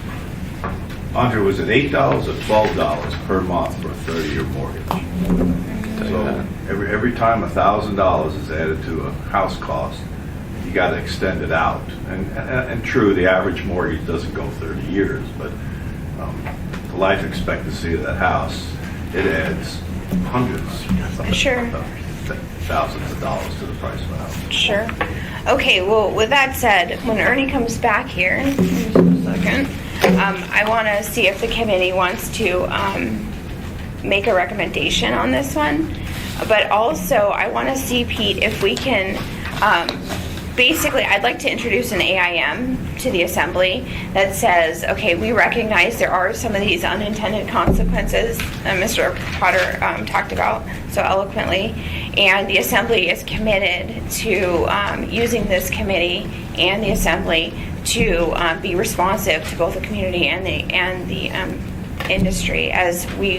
Andre, was it $8 or $12 per month for a 30-year mortgage? So every time $1,000 is added to a house cost, you got to extend it out. And true, the average mortgage doesn't go 30 years, but the life expectancy of that house, it adds hundreds, Sure. thousands of dollars to the price of the house. Sure. Okay, well, with that said, when Ernie comes back here, in just a second, I want to see if the committee wants to make a recommendation on this one. But also, I want to see, Pete, if we can, basically, I'd like to introduce an AIM to the Assembly that says, okay, we recognize there are some of these unintended consequences that Mr. Potter talked about so eloquently, and the Assembly is committed to using this committee and the Assembly to be responsive to both the community and the industry as we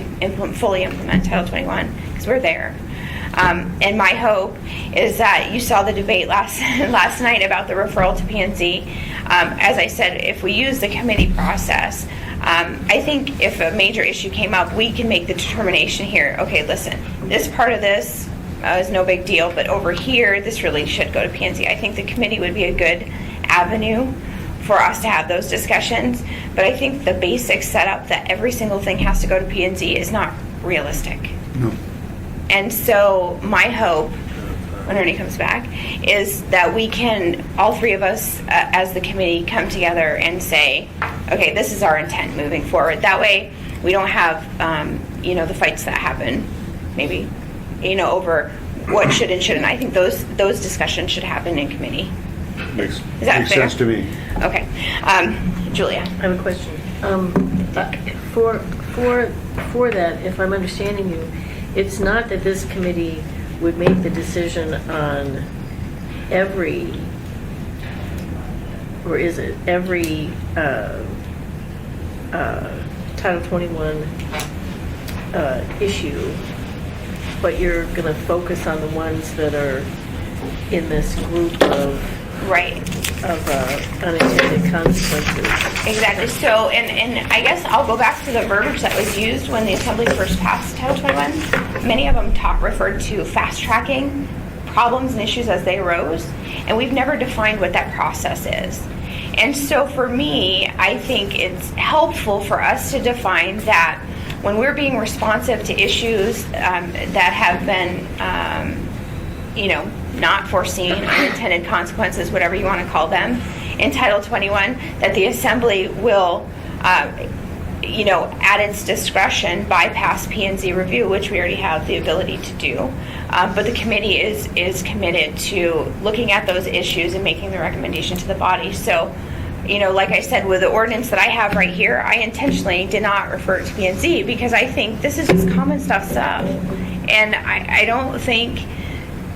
fully implement Title 21, because we're there. And my hope is that you saw the debate last night about the referral to P&Z. As I said, if we use the committee process, I think if a major issue came up, we can make the determination here, okay, listen, this part of this is no big deal, but over here, this really should go to P&Z. I think the committee would be a good avenue for us to have those discussions, but I think the basic setup that every single thing has to go to P&Z is not realistic. No. And so my hope, when Ernie comes back, is that we can, all three of us as the committee, come together and say, okay, this is our intent moving forward. That way we don't have, the fights that happen maybe, over what should and shouldn't. I think those discussions should happen in committee. Makes Is that makes fair? sense to me. Okay. Julia? I have a question. For that, if I'm understanding you, it's not that this committee would make the decision on every, or is it, every Title 21 issue, but you're going to focus on the ones that are in this group of Right. Unintended consequences. Exactly. So, and I guess I'll go back to the verbiage that was used when the Assembly first passed Title 21. Many of them referred to fast-tracking problems and issues as they arose, and we've never defined what that process is. And so for me, I think it's helpful for us to define that when we're being responsive to issues that have been, not foreseen, unintended consequences, whatever you want to call them, in Title 21, that the Assembly will, at its discretion, bypass P&Z review, which we already have the ability to do. But the committee is committed to looking at those issues and making the recommendation to the body. So, like I said, with the ordinance that I have right here, I intentionally did not refer to P&Z because I think this is just common stuff. And I don't think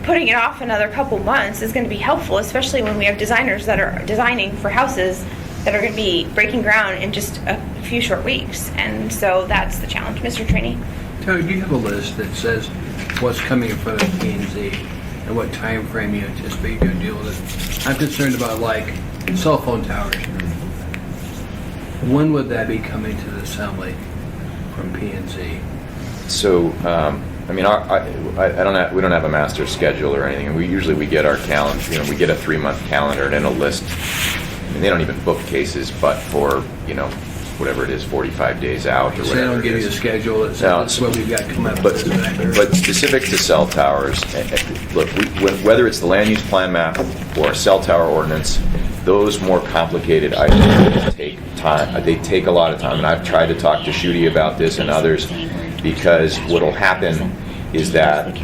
putting it off another couple months is going to be helpful, especially when we have designers that are designing for houses that are going to be breaking ground in just a few short weeks. And so that's the challenge. Mr. Trini? Terry, do you have a list that says what's coming in front of P&Z and what time frame you anticipate you're going to deal with it? I'm concerned about, like, cell phone towers. When would that be coming to the Assembly from P&Z? So, we don't have a master schedule or anything. And we get our calendar, we get a 3-month calendar and it'll list, they don't even book cases, but for, whatever it is, 45 days out or So whatever. they don't give you a schedule that says what we've got coming up. But specific to cell towers, look, whether it's the land use plan map or a cell tower ordinance, those more complicated items take time. They take a lot of time, and I've tried to talk to Shooty about this and others, because what'll happen is that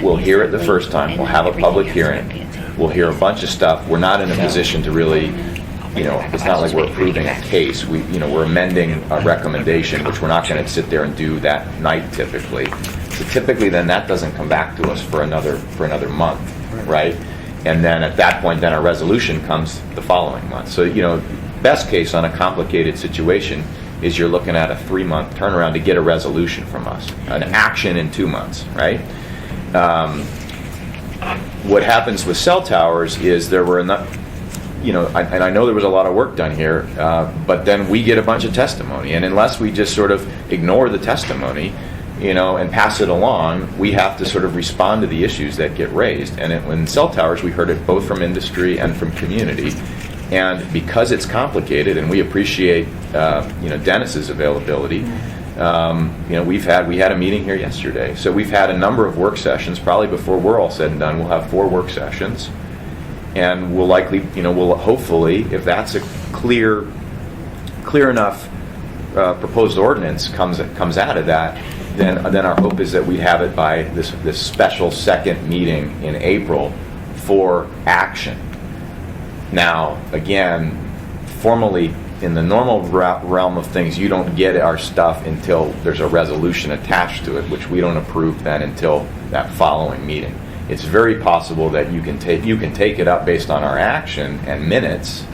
we'll hear it the first time, we'll have a public hearing, we'll hear a bunch of stuff. We're not in a position to really, it's not like we're approving a case. We're amending a recommendation, which we're not going to sit there and do that night typically. So typically then that doesn't come back to us for another month, right? And then at that point, then our resolution comes the following month. So, best case on a complicated situation is you're looking at a 3-month turnaround to get a resolution from us, an action in 2 months, right? What happens with cell towers is there were enough, and I know there was a lot of work done here, but then we get a bunch of testimony, and unless we just sort of ignore the testimony, and pass it along, we have to sort of respond to the issues that get raised. And when cell towers, we heard it both from industry and from community. And because it's complicated, and we appreciate, Dennis's availability, we had a meeting here yesterday. So we've had a number of work sessions. Probably before we're all said and done, we'll have 4 work sessions. And we'll likely, we'll hopefully, if that's a clear enough proposed ordinance comes out of that, then our hope is that we have it by this special second meeting in April for action. Now, again, formally, in the normal realm of things, you don't get our stuff until there's a resolution attached to it, which we don't approve then until that following meeting. It's very possible that you can take it up based on our action and minutes,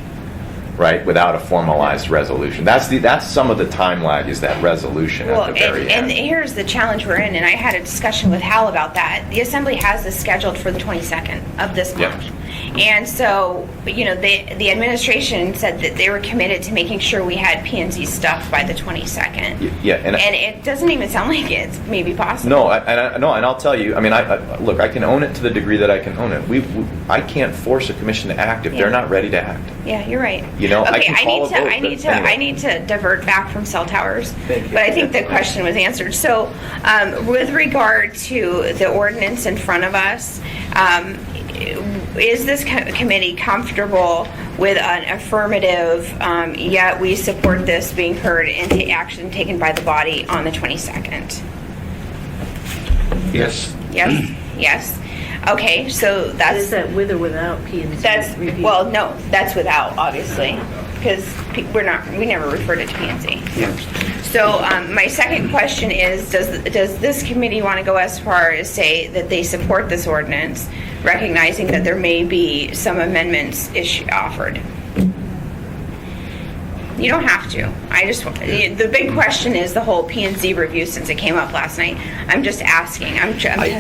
right, without a formalized resolution. That's some of the time lag, is that resolution at the very end. And here's the challenge we're in, and I had a discussion with Hal about that. The Assembly has this scheduled for the 22nd of this month. Yep. And so, the administration said that they were committed to making sure we had P&Z stuff by the 22nd. Yeah, and it doesn't even sound like it's maybe possible. No, and I'll tell you. Look, I can own it to the degree that I can own it. I can't force a commission to act if they're not ready to act. Yeah, you're right. I can call a vote, I need to divert back from cell towers. Thank you. But I think the question was answered. So, with regard to the ordinance in front of us, is this committee comfortable with an affirmative, yet we support this being heard and action taken by the body on the 22nd? Yes. Yes? yes. Okay, so Is that's, that with or without P and Z that's, review? well, no, that's without, obviously, because we never referred it to P and Z. So my second question is, does this committee want to go as far as say that they support this ordinance, recognizing that there may be some amendments offered? You don't have to. The big question is the whole P and Z review since it came up last night. I'm just asking. I'm testing.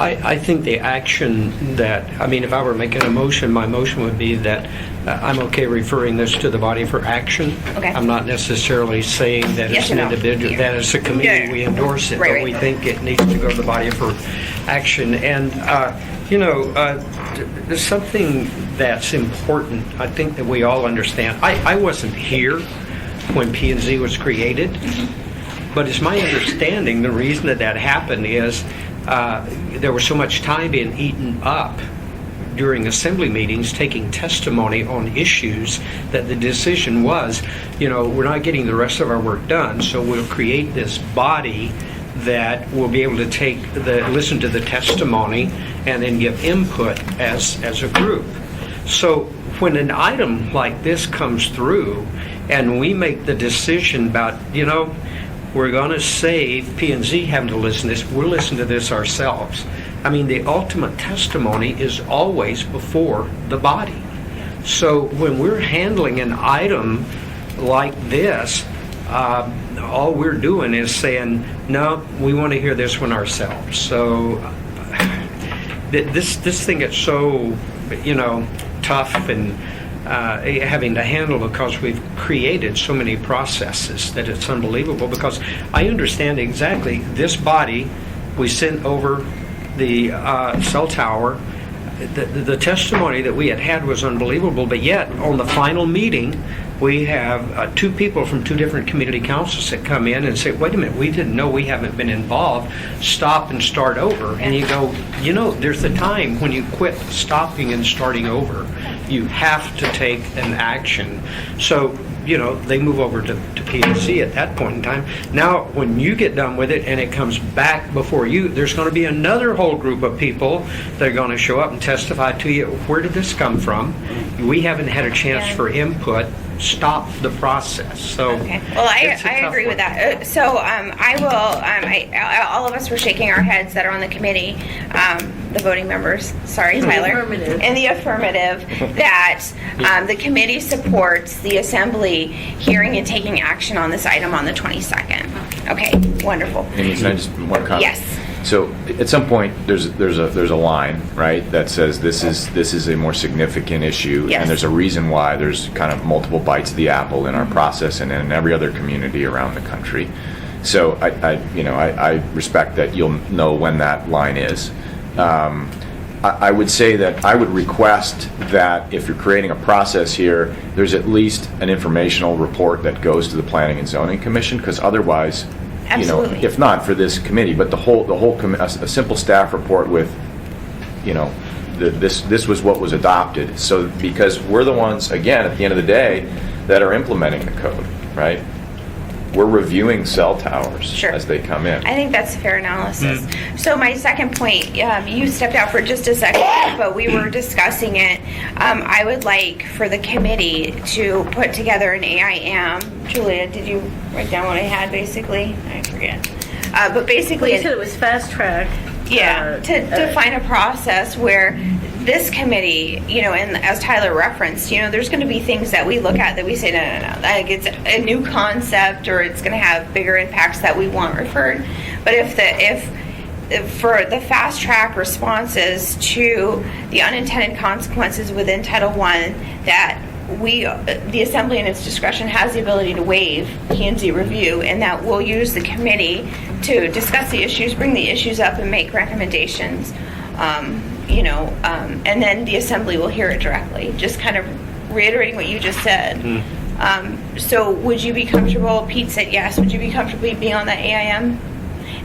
I think the action that, I mean, if I were making a motion, my motion would be that I'm okay referring this to the body for action. Okay. I'm not necessarily saying that Yes it's or an no? individual, Yeah. that as a committee, Yeah. we endorse it, Right, but right. we think it needs to go to the body for action. And, there's something that's important, I think that we all understand. I wasn't here when P and Z was created, but it's my understanding the reason that happened is there was so much time being eaten up during assembly meetings taking testimony on issues that the decision was, we're not getting the rest of our work done, so we'll create this body that will be able to listen to the testimony and then give input as a group. So when an item like this comes through and we make the decision about, we're going to save P&Z having to listen to this, we'll listen to this ourselves. I mean, the ultimate testimony is always before the body. So when we're handling an item like this, all we're doing is saying, no, we want to hear this one ourselves. So this thing is so, tough and having to handle because we've created so many processes that it's unbelievable. Because I understand exactly this body, we sent over the cell tower. The testimony that we had was unbelievable, but yet on the final meeting, we have two people from two different community councils that come in and say, wait a minute, we didn't know, we haven't been involved, stop and start over. And you go, there's a time when you quit stopping and starting over. You have to take an action. So, they move over to P&Z at that point in time. Now, when you get done with it and it comes back before you, there's going to be another whole group of people that are going to show up and testify to you. Where did this come from? We haven't had a chance for input. Stop the process. So, okay. Well, I agree with that. So I will. All of us were shaking our heads that are on the committee, the voting members. Sorry, Tyler. Affirmative. In the affirmative, that the committee supports the assembly hearing and taking action on this item on the 22nd. Okay, wonderful. Amy, can I just one comment? Yes. So at some point, there's a line, right, that says this is a more significant issue, Yes. and there's a reason why there's kind of multiple bites of the apple in our process and in every other community around the country. So I respect that you'll know when that line is. I would say that I would request that if you're creating a process here, there's at least an informational report that goes to the Planning and Zoning Commission, because otherwise, Absolutely. if not for this committee, but the whole a simple staff report with, this was what was adopted. So because we're the ones, again, at the end of the day, that are implementing the code, right? We're reviewing cell towers Sure. as they come in. I think that's a fair analysis. So my second point, you stepped out for just a second, but we were discussing it. I would like for the committee to put together an AIM. Julia, did you write down what I had basically? I forget. But basically, Well, you said it was fast track. yeah, to define a process where this committee, and as Tyler referenced, there's going to be things that we look at that we say, no, like it's a new concept or it's going to have bigger impacts that we want referred. But if for the fast track responses to the unintended consequences within Title I, that the Assembly in its discretion has the ability to waive P&Z review, and that we'll use the committee to discuss the issues, bring the issues up, and make recommendations. And then the Assembly will hear it directly. Just kind of reiterating what you just said. So would you be comfortable? Pete said yes. Would you be comfortable being on that AIM?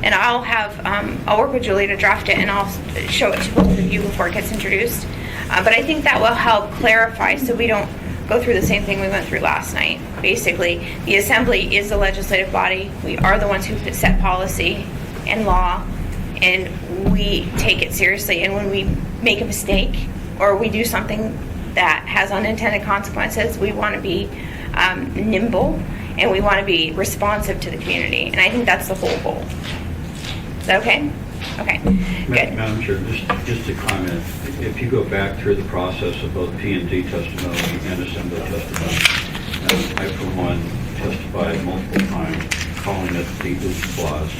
And I'll work with Julie to draft it, and I'll show it to both of you before it gets introduced. But I think that will help clarify so we don't go through the same thing we went through last night. Basically, the Assembly is the legislative body. We are the ones who set policy and law, and we take it seriously. And when we make a mistake or we do something that has unintended consequences, we want to be nimble and we want to be responsive to the community. And I think that's the whole goal. Is that okay? Okay, good. Madam Chair, just to comment, if you go back through the process of both P&Z testimony and assembly testimony, I, for one, testified multiple times calling it the oops clause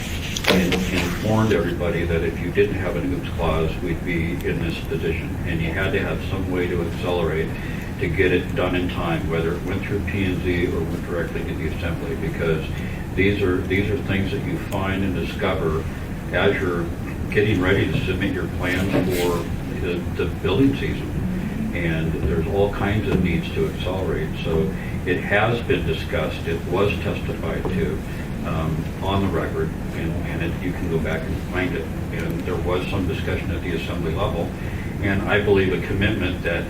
and warned everybody that if you didn't have an oops clause, we'd be in this position. And you had to have some way to accelerate to get it done in time, whether it went through P&Z or went directly to the assembly, because these are things that you find and discover as you're getting ready to submit your plans for the building season. And there's all kinds of needs to accelerate. So it has been discussed, it was testified to on the record, and you can go back and find it. And there was some discussion at the assembly level. And I believe a commitment that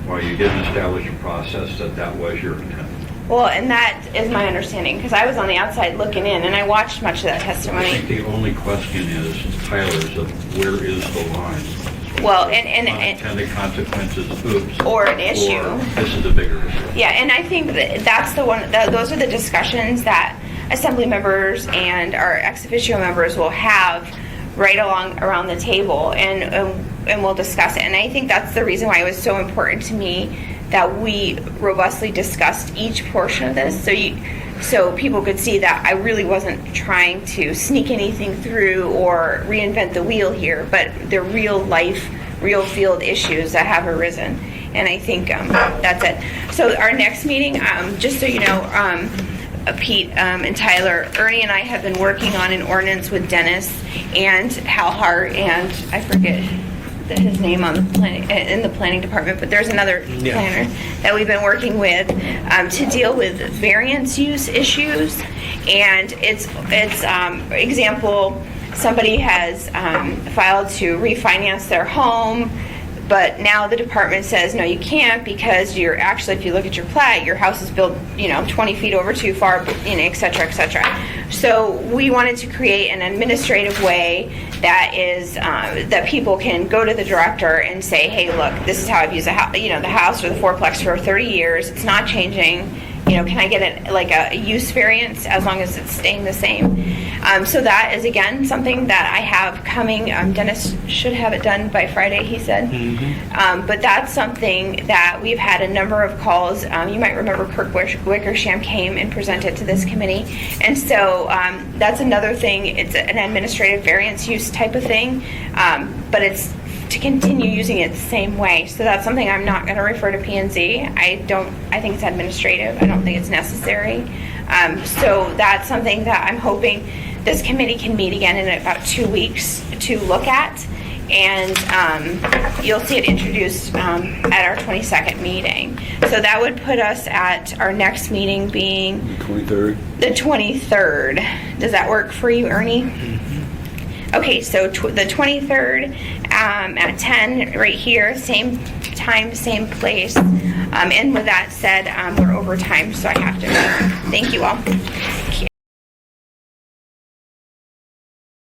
while you didn't establish a process, that was your intent. Well, and that is my understanding, because I was on the outside looking in, and I watched much of that I testimony. think the only question is, Tyler's, of where is the line? Well, and Unintended consequences, oops. Or an issue. Or this is a bigger issue. yeah, and I think that's the one. Those are the discussions that assembly members and our ex officio members will have right around the table, and we'll discuss it. And I think that's the reason why it was so important to me that we robustly discussed each portion of this, so people could see that I really wasn't trying to sneak anything through or reinvent the wheel here, but they're real life, real field issues that have arisen. And I think that's it. So our next meeting, just so you know, Pete and Tyler, Ernie and I have been working on an ordinance with Dennis and Hal Hart, and I forget his name on the in the planning department, but there's another planner that we've been working with to deal with variance use issues. And it's example, somebody has filed to refinance their home, but now the department says, no, you can't, because you're actually, if you look at your plat, your house is built, 20 feet over too far, et cetera, et cetera. So we wanted to create an administrative way that is, that people can go to the director and say, hey, look, this is how I've used the house or the fourplex for 30 years. It's not changing. Can I get a use variance as long as it's staying the same? So that is, again, something that I have coming. Dennis should have it done by Friday, he said. But that's something that we've had a number of calls. You might remember Kirk Wickersham came and presented to this committee. And so that's another thing. It's an administrative variance use type of thing, but it's to continue using it the same way. So that's something I'm not going to refer to P&Z. I think it's administrative. I don't think it's necessary. So that's something that I'm hoping this committee can meet again in about 2 weeks to look at. And you'll see it introduced at our 22nd meeting. So that would put us at our next meeting being the 23rd. Does that work for you, Ernie? Okay, so the 23rd at 10 right here, same time, same place. And with that said, we're over time, so I have to go. Thank you all.